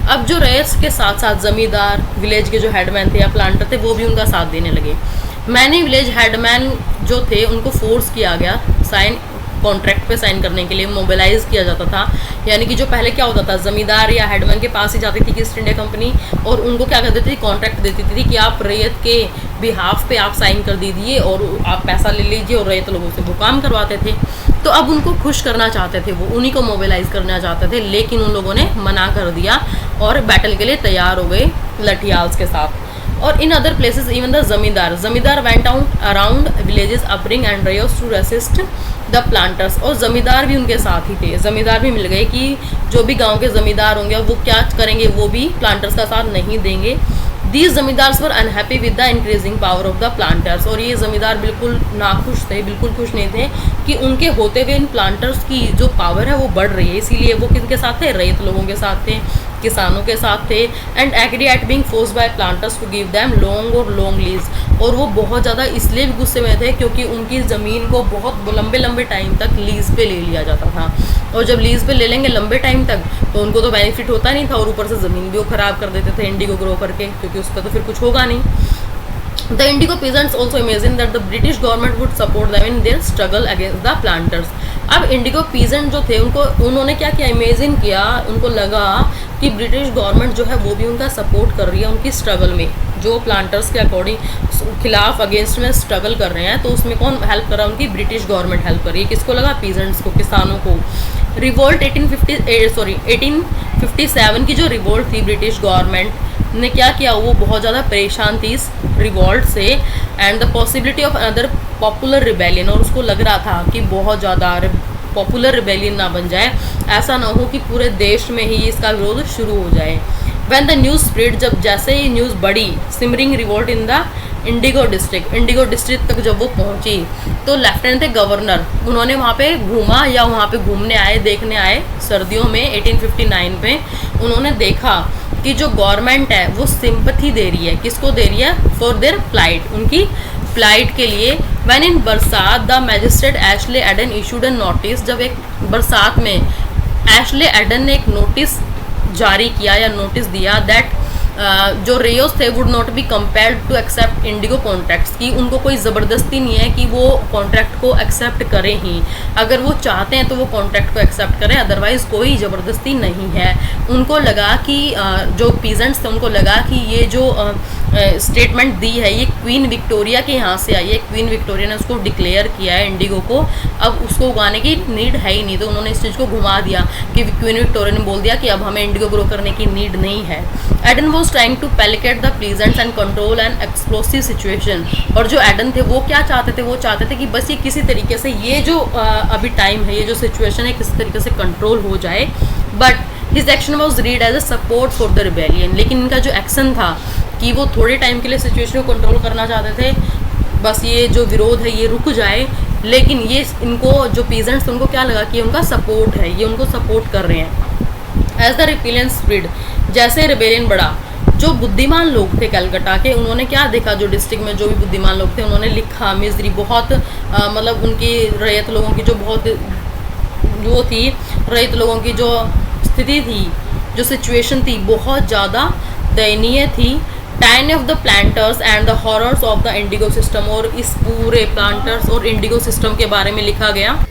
अब जो रैयत के साथ साथ ज़मींदार, विलेज के जो हेडमैन थे या प्लांटर थे, वो भी उनका साथ देने लगे। मैंने विलेज हेडमैन जो थे उनको फोर्स किया गया साइन कॉन्ट्रैक्ट पे साइन करने के लिए, मोबिलाइज किया जाता था। यानी कि जो पहले क्या होता था, ज़मींदार या हेडमैन के पास ही जाती थी ईस्ट इंडिया कंपनी और उनको क्या कर देती थी? कॉन्ट्रैक्ट देती थी कि आप रैयत के बिहाफ पे आप साइन कर दीजिए और आप पैसा ले लीजिए, और रैयत लोगों से वो काम करवाते थे। तो अब उनको खुश करना चाहते थे, वो उन्हीं को मोबिलाइज करना चाहते थे, लेकिन उन लोगों ने मना कर दिया और बैटल के लिए तैयार हो गए लठियाल्स के साथ। और in other places even the zamindar went out around villages uprising and raiyat to resist the planters, और ज़मींदार भी उनके साथ ही थे। ज़मींदार भी मिल गए कि जो भी गांव के ज़मींदार होंगे वो क्या करेंगे, वो भी प्लांटर्स का साथ नहीं देंगे। These zamindars were unhappy with the increasing power of the planters, और ये ज़मींदार बिल्कुल नाखुश थे, बिल्कुल खुश नहीं थे कि उनके होते हुए इन प्लांटर्स की जो पावर है वो बढ़ रही है। इसीलिए वो किनके साथ थे? रैयत लोगों के साथ थे, किसानों के साथ थे। And angry at being force by planters to give them long lease, और वो बहुत ज़्यादा इसलिए भी गुस्से में थे क्योंकि उनकी ज़मीन को बहुत लंबे टाइम तक लीज़ पे ले लिया जाता था, और जब लीज़ पे ले लेंगे लंबे टाइम तक तो उनको तो बेनिफिट होता नहीं था, और ऊपर से ज़मीन भी वो ख़राब कर देते थे इंडिगो ग्रो करके, क्योंकि उसका तो फिर कुछ होगा नहीं। The Indigo peasants also imagine that the British government would support them in their struggle against the planters. अब इंडिगो पीजेंट जो थे उन्होंने क्या किया? इमेजिन किया, उनको लगा कि ब्रिटिश गवर्नमेंट जो है वो भी उनका सपोर्ट कर रही है उनकी स्ट्रगल में, जो प्लांटर्स के अकॉर्डिंग खिलाफ अगेंस्ट में स्ट्रगल कर रहे हैं, तो उसमें कौन हेल्प कर रहा है? उनकी ब्रिटिश गवर्नमेंट हेल्प कर रही है। किसको लगा? पीजेंट्स को, किसानों को। रिवोल्ट 1857 की जो रिवोल्ट थी, ब्रिटिश गवर्नमेंट ने क्या किया? वो बहुत ज़्यादा परेशान थी इस रिवोल्ट से, and the possibility of another popular rebellion, और उसको लग रहा था कि बहुत ज़्यादा पॉपुलर रिबेलियन ना बन जाए, ऐसा ना हो कि पूरे देश में ही इसका विरोध शुरू हो जाए। व्हेन द न्यूज़ स्प्रेड, जब जैसे ही न्यूज़ बढ़ी, simmering revolt in the Indigo district तक जब वो पहुंची, तो लेफ्टिनेंट थे गवर्नर, उन्होंने वहाँ पे घूमा या वहाँ पे घूमने आए, देखने आए सर्दियों में 1859 में, उन्होंने देखा कि जो गवर्नमेंट है वो सिंपथी दे रही है, किसको दे रही है? फॉर देयर प्लाइट, उनकी प्लाइट के लिए। When in Barasat the magistrate Ashley Eden issued a notice, जब एक बरसात में एशले एडन ने एक नोटिस जारी किया या नोटिस दिया दैट जो रेयोस थे would not be compelled to accept indigo contracts, की उनको कोई ज़बरदस्ती नहीं है कि वो कॉन्ट्रैक्ट को एक्सेप्ट करें ही, अगर वो चाहते हैं तो वो कॉन्ट्रैक्ट को एक्सेप्ट करें, अदरवाइज़ कोई ज़बरदस्ती नहीं है। उनको लगा कि जो पीजेंट्स थे उनको लगा कि ये जो स्टेटमेंट दी है ये क्वीन विक्टोरिया के यहाँ से आई है, क्वीन विक्टोरिया ने उसको डिक्लेयर किया है इंडिगो को, अब उसको उगाने की नीड है ही नहीं, तो उन्होंने इस चीज़ को घुमा दिया कि क्वीन विक्टोरिया ने बोल दिया कि अब हमें इंडिगो ग्रो करने की नीड नहीं है। Eden was trying to placate the peasants and control and explosive situation. और जो एडन थे वो क्या चाहते थे, वो चाहते थे कि बस ये किसी तरीके से ये जो अभी टाइम है, ये जो सिचुएशन है, किसी तरीके से कंट्रोल हो जाए। But his action was read as a support for the rebellion. लेकिन इनका जो एक्शन था कि वो थोड़े टाइम के लिए सिचुएशन को कंट्रोल करना चाहते थे, बस ये जो विरोध है ये रुक जाए। लेकिन ये इनको जो पीजेंट्स उनको क्या लगा कि उनका सपोर्ट है, ये उनको सपोर्ट कर रहे हैं। एज द रिबेलियन स्प्रेड, जैसे रिबेलियन बढ़ा, जो बुद्धिमान लोग थे कलकत्ता के, उन्होंने क्या देखा, जो डिस्ट्रिक्ट में जो भी बुद्धिमान लोग थे उन्होंने लिखा मिजरी बहुत मतलब उनकी रैयत लोगों की जो बहुत वो थी, रैयत लोगों की जो स्थिति थी, जो सिचुएशन थी, बहुत ज़्यादा दयनीय थी। Tiny of the planters and the horrors of the Indigo system, और इस पूरे प्लांटर्स और इंडिगो सिस्टम के बारे में लिखा गया।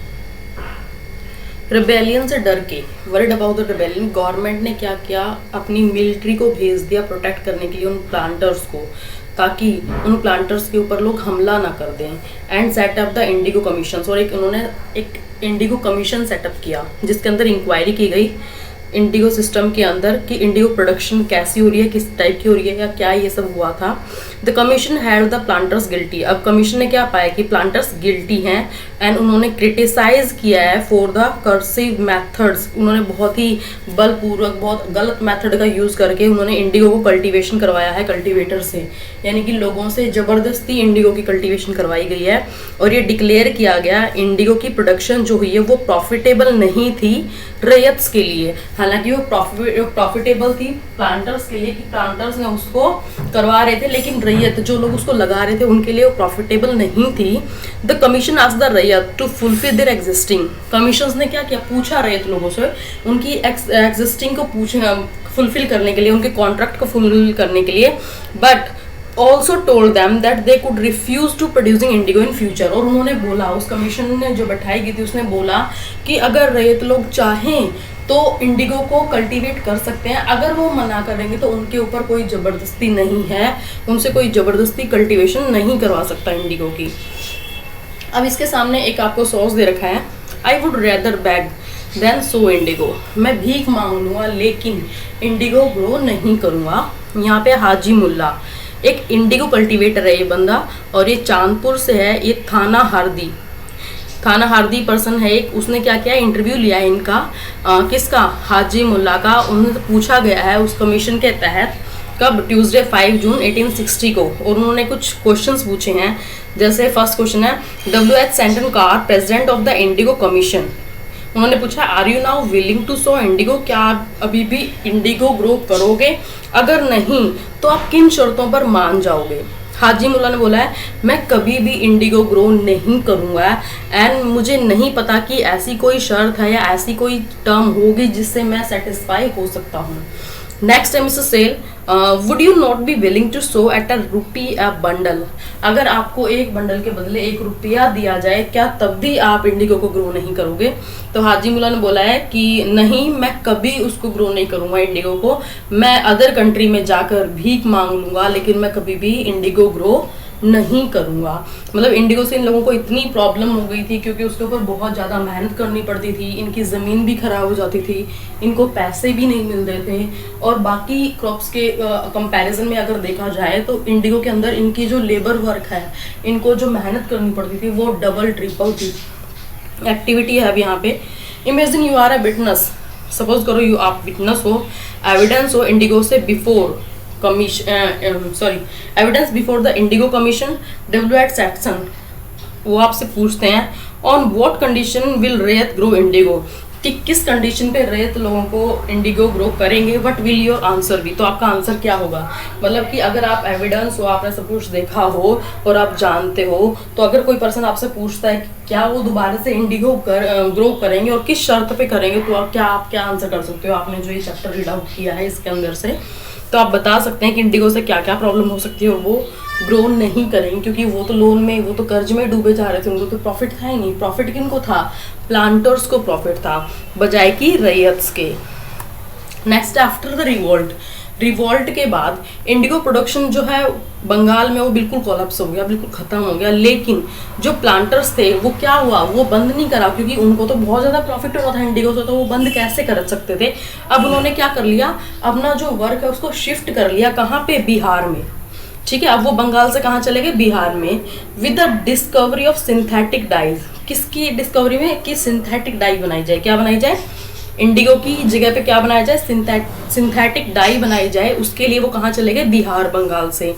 रिबेलियन से डर के, worried about the rebellion, government ने क्या किया, अपनी मिलिट्री को भेज दिया प्रोटेक्ट करने के लिए उन प्लांटर्स को, ताकि उन प्लांटर्स के ऊपर लोग हमला ना कर दें। And setup the indigo commission, और उन्होंने एक इंडिगो कमीशन सेटअप किया जिसके अंदर इंक्वायरी की गई इंडिगो सिस्टम के अंदर कि इंडिगो प्रोडक्शन कैसी हो रही है, किस टाइप की हो रही है, या क्या ये सब हुआ था। The commission had the planters guilty, अब कमीशन ने क्या पाया कि प्लांटर्स गिल्टी हैं। एंड उन्होंने क्रिटिसाइज किया है फॉर द कर्सिव मेथड्स, उन्होंने बहुत ही बलपूर्वक बहुत गलत मेथड का यूज़ करके उन्होंने इंडिगो को कल्टीवेशन करवाया है कल्टीवेटर से, यानी कि लोगों से ज़बरदस्ती इंडिगो की कल्टीवेशन करवाई गई है। और ये डिक्लेयर किया गया इंडिगो की प्रोडक्शन जो हुई है वो प्रॉफिटेबल नहीं थी रैयत्स के लिए, हालांकि वो प्रॉफिटेबल थी प्लांटर्स के लिए कि प्लांटर्स ने उसको करवा रहे थे, लेकिन रैयत जो लोग उसको लगा रहे थे उनके लिए वो प्रॉफिटेबल नहीं थी। The commission asked the ryot to fulfil their existing, commissions ने क्या किया, पूछा रैयत लोगों से उनकी एग्जिस्टिंग को फुलफिल करने के लिए, उनके कॉन्ट्रैक्ट को फुलफिल करने के लिए। But also told them that they could refuse to producing indigo in future, और उन्होंने बोला, उस कमीशन ने जो बैठाई गई थी उसने बोला कि अगर रैयत लोग चाहें तो इंडिगो को कल्टीवेट कर सकते हैं, अगर वो मना करेंगे तो उनके ऊपर कोई ज़बरदस्ती नहीं है, उनसे कोई ज़बरदस्ती कल्टीवेशन नहीं करवा सकता इंडिगो की। अब इसके सामने एक आपको सोर्स दे रखा है, I would rather beg than sow indigo, मैं भीख मांग लूँगा लेकिन इंडिगो ग्रो नहीं करूँगा। यहाँ पे हाजी मुल्ला एक इंडिगो कल्टीवेटर है ये बंदा, और ये चांदपुर से है, ये थाना हार्दी पर्सन है एक, उसने क्या किया, इंटरव्यू लिया है इनका किसका, हाजी मुल्ला का। उन्हें पूछा गया है उस कमीशन के तहत कब, ट्यूसडे 5 जून 1860 को, और उन्होंने कुछ क्वेश्चंस पूछे हैं। जैसे फर्स्ट क्वेश्चन है, WH Seton Karr president of the indigo commission, उन्होंने पूछा are you now willing to sow indigo, क्या आप अभी भी इंडिगो ग्रो करोगे, अगर नहीं तो आप किन शर्तों पर मान जाओगे। हाजी मुल्ला ने बोला है मैं कभी भी इंडिगो ग्रो नहीं करूँगा, एंड मुझे नहीं पता कि ऐसी कोई शर्त है या ऐसी कोई टर्म होगी जिससे मैं सेटिस्फाई हो सकता हूँ। नेक्स्ट है mister Sale, would you not be willing to sow at a rupee a bundle, अगर आपको एक बंडल के बदले 1 रुपया दिया जाए क्या तब भी आप इंडिगो को ग्रो नहीं करोगे। तो हाजी मुल्ला ने बोला है कि नहीं, मैं कभी उसको ग्रो नहीं करूँगा इंडिगो को, मैं अदर कंट्री में जाकर भीख मांग लूँगा लेकिन मैं कभी भी इंडिगो ग्रो नहीं करूँगा। मतलब इंडिगो से इन लोगों को इतनी प्रॉब्लम हो गई थी क्योंकि उसके ऊपर बहुत ज़्यादा मेहनत करनी पड़ती थी, इनकी ज़मीन भी ख़राब हो जाती थी, इनको पैसे भी नहीं मिलते थे, और बाकी क्रॉप्स के कंपैरिजन में अगर देखा जाए तो इंडिगो के अंदर इनकी जो लेबर वर्क है, इनको जो मेहनत करनी पड़ती थी वो डबल ट्रिपल थी। एक्टिविटी है अब यहाँ पे, imagine you are a witness, suppose करो यू आप विटनेस हो, एविडेंस हो इंडिगो से before evidence before the indigo commission, WH section, वो आपसे पूछते हैं on what condition will ryot grow indigo, कि किस कंडीशन पे रैयत लोगों को इंडिगो ग्रो करेंगे, what will your answer be, तो आपका आंसर क्या होगा। मतलब कि अगर आप एविडेंस हो, आपने सब कुछ देखा हो और आप जानते हो, तो अगर कोई पर्सन आपसे पूछता है क्या वो दोबारा से इंडिगो ग्रो करेंगे और किस शर्त पे करेंगे, तो आप क्या आंसर कर सकते हो। आपने जो ये चैप्टर रीड आउट किया है इसके अंदर से, तो आप बता सकते हैं कि इंडिगो से क्या क्या प्रॉब्लम हो सकती है और वो ग्रो नहीं करेंगे, क्योंकि वो तो लोन में, वो तो कर्ज में डूबे जा रहे थे, उनको तो प्रॉफिट था ही नहीं। प्रॉफिट किनको था, प्लांटर्स को प्रॉफिट था बजाय कि रैयत्स के। Next after the revolt, revolt के बाद इंडिगो प्रोडक्शन जो है बंगाल में वो बिल्कुल कोलैप्स हो गया, बिल्कुल ख़त्म हो गया। लेकिन जो प्लांटर्स थे वो क्या हुआ, वो बंद नहीं करा, क्योंकि उनको तो बहुत ज़्यादा प्रॉफिट हो रहा था इंडिगो से, तो वो बंद कैसे कर सकते थे। अब उन्होंने क्या कर लिया, अपना जो वर्क है उसको शिफ्ट कर लिया, कहाँ पे, बिहार में। ठीक है, अब वो बंगाल से कहाँ चले गए, बिहार में, with the discovery of synthetic dies. किसकी डिस्कवरी में, कि सिंथेटिक डाई बनाई जाए, क्या बनाई जाए, इंडिगो की जगह पे क्या बनाया जाए, सिंथेटिक डाई बनाई जाए। उसके लिए वो कहाँ चले गए, बिहार, बंगाल से।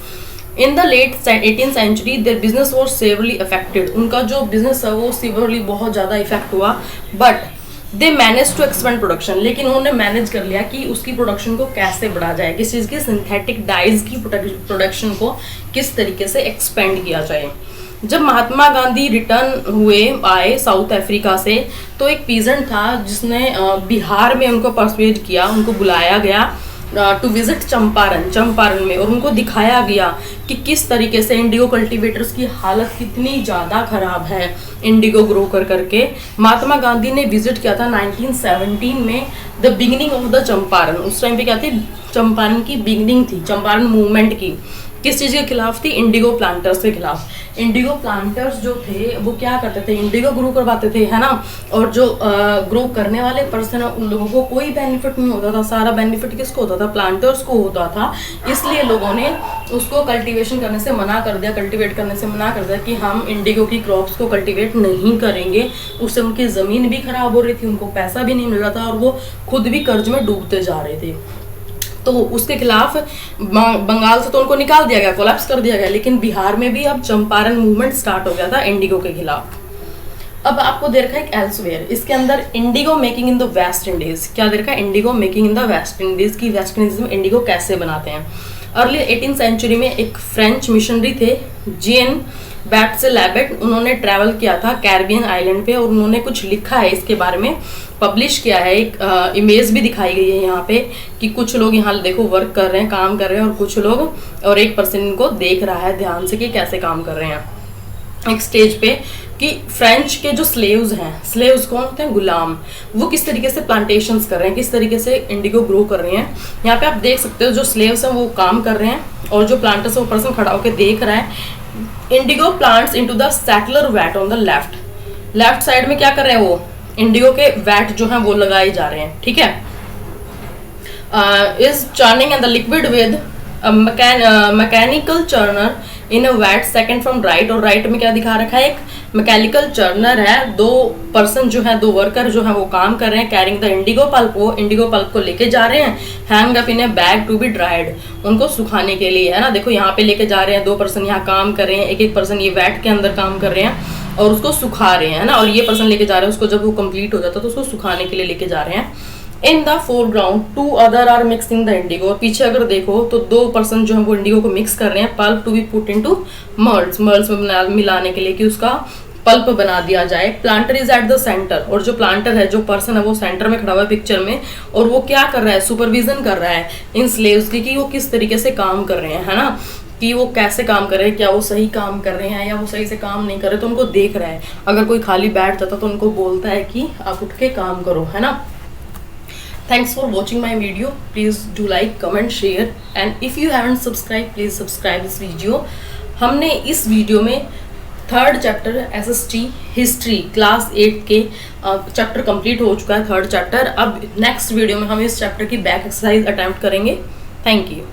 In the late 18th century their business was severely affected. उनका जो बिजनेस है वो सीवरली बहुत ज़्यादा इफेक्ट हुआ, but they manage to expand production. लेकिन उन्होंने मैनेज कर लिया कि उसकी प्रोडक्शन को कैसे बढ़ा जाए, किस चीज़ की, सिंथेटिक डाइज की प्रोडक्शन को किस तरीके से एक्सपेंड किया जाए। जब महात्मा गांधी रिटर्न आए साउथ अफ्रीका से, तो एक पीजेंट था जिसने बिहार में उनको परसुएड किया, उनको बुलाया गया टू विजिट चंपारण में, और उनको दिखाया गया कि किस तरीके से इंडिगो कल्टीवेटर्स की हालत कितनी ज़्यादा खराब है इंडिगो ग्रो करके। महात्मा गांधी ने विजिट किया था 1917 में, the beginning of the Champaran. उस टाइम पे क्या थी, चंपारण की बिगिनिंग थी, चंपारण मूवमेंट की। किस चीज़ के खिलाफ थी, इंडिगो प्लांटर्स के खिलाफ। इंडिगो प्लांटर्स जो थे वो क्या करते थे, इंडिगो ग्रो करवाते थे, है ना, और जो ग्रो करने वाले पर्सन है उन लोगों को कोई बेनिफिट नहीं होता था, सारा बेनिफिट किसको होता था, प्लांटर्स को होता था। इसलिए लोगों ने उसको कल्टीवेशन करने से मना कर दिया, कल्टीवेट करने से मना कर दिया कि हम इंडिगो की क्रॉप्स को कल्टीवेट नहीं करेंगे। उससे उनकी ज़मीन भी खराब हो रही थी, उनको पैसा भी नहीं मिल रहा था, और वो खुद भी कर्ज में डूबते जा रहे थे। तो उसके खिलाफ बंगाल से तो उनको निकाल दिया गया, कोलैप्स कर दिया गया। लेकिन बिहार में भी अब चंपारण मूवमेंट स्टार्ट हो गया था इंडिगो के खिलाफ। अब आपको दे रखा है एक एल्सवेयर, इसके अंदर Indigo making in the West Indies. क्या दे रखा है, Indigo making in the West Indies, की वेस्ट इंडीज में इंडिगो कैसे बनाते हैं। अर्ली 18th सेंचुरी में एक फ्रेंच मिशनरी थे, जीएन बैप्टिस्ट, उन्होंने ट्रैवल किया था कैरिबियन आइलैंड पे, और उन्होंने कुछ लिखा है इसके बारे में, पब्लिश किया है। एक इमेज भी दिखाई गई है यहाँ पे कि कुछ लोग यहाँ देखो वर्क कर रहे हैं, काम कर रहे हैं, और कुछ लोग, और एक पर्सन इनको देख रहा है ध्यान से कि कैसे काम कर रहे हैं एक स्टेज पे, कि फ्रेंच के जो स्लेव्स हैं, स्लेव्स कौन होते हैं, गुलाम, वो किस तरीके से प्लांटेशंस कर रहे हैं, किस तरीके से इंडिगो ग्रो कर रहे हैं। यहाँ पे आप देख सकते हो जो स्लेव्स हैं वो काम कर रहे हैं, और जो प्लांटर्स है वो पर्सन खड़ा होकर देख रहा है। Indigo plants into the settler vat on the left side में क्या कर रहे हैं, वो इंडिगो के वैट जो हैं वो लगाए जा रहे हैं। ठीक है, is churning and the liquid with mechanical churner in a vat second from right. और राइट में क्या दिखा रखा है, एक मैकेनिकल चर्नर है, दो पर्सन जो है, दो वर्कर जो है वो काम कर रहे हैं, कैरिंग द इंडिगो पल्प, वो इंडिगो पल्प को लेके जा रहे हैं, hang up in a bag to be dried, उनको सुखाने के लिए, है ना। देखो यहाँ पे लेके जा रहे हैं, दो पर्सन यहाँ काम कर रहे हैं, एक पर्सन ये वैट के अंदर काम कर रहे हैं और उसको सुखा रहे हैं, है ना, और ये पर्सन लेके जा रहे हैं उसको, जब वो कंप्लीट हो जाता है तो उसको सुखाने के लिए लेके जा रहे हैं। In the foreground 2 other are mixing the indigo. और पीछे अगर देखो तो 2 पर्सन जो है वो इंडिगो को मिक्स कर रहे हैं, pulp to be put into मर्ल्स में मिलाने के लिए, कि उसका पल्प बना दिया जाए। Planter is at the centre, और जो प्लांटर है, जो पर्सन है वो सेंटर में खड़ा हुआ है पिक्चर में, और वो क्या कर रहा है, सुपरविजन कर रहा है इन स्लेव्स की, कि वो किस तरीके से काम कर रहे हैं, है ना, कि वो कैसे काम कर रहे हैं, क्या वो सही काम कर रहे हैं या वो सही से काम नहीं कर रहे, तो उनको देख रहा है। अगर कोई खाली बैठ जाता तो उनको बोलता है कि आप उठ के काम करो, है ना। Thanks for watching my video. Please do like, comment, share, and if you haven't subscribed, please subscribe this video. हमने इस वीडियो में 3rd chapter SST history class 8 के चैप्टर कंप्लीट हो चुका है, 3rd चैप्टर। अब नेक्स्ट वीडियो में हम इस चैप्टर की बैक एक्सरसाइज अटेम्प्ट करेंगे। Thank you.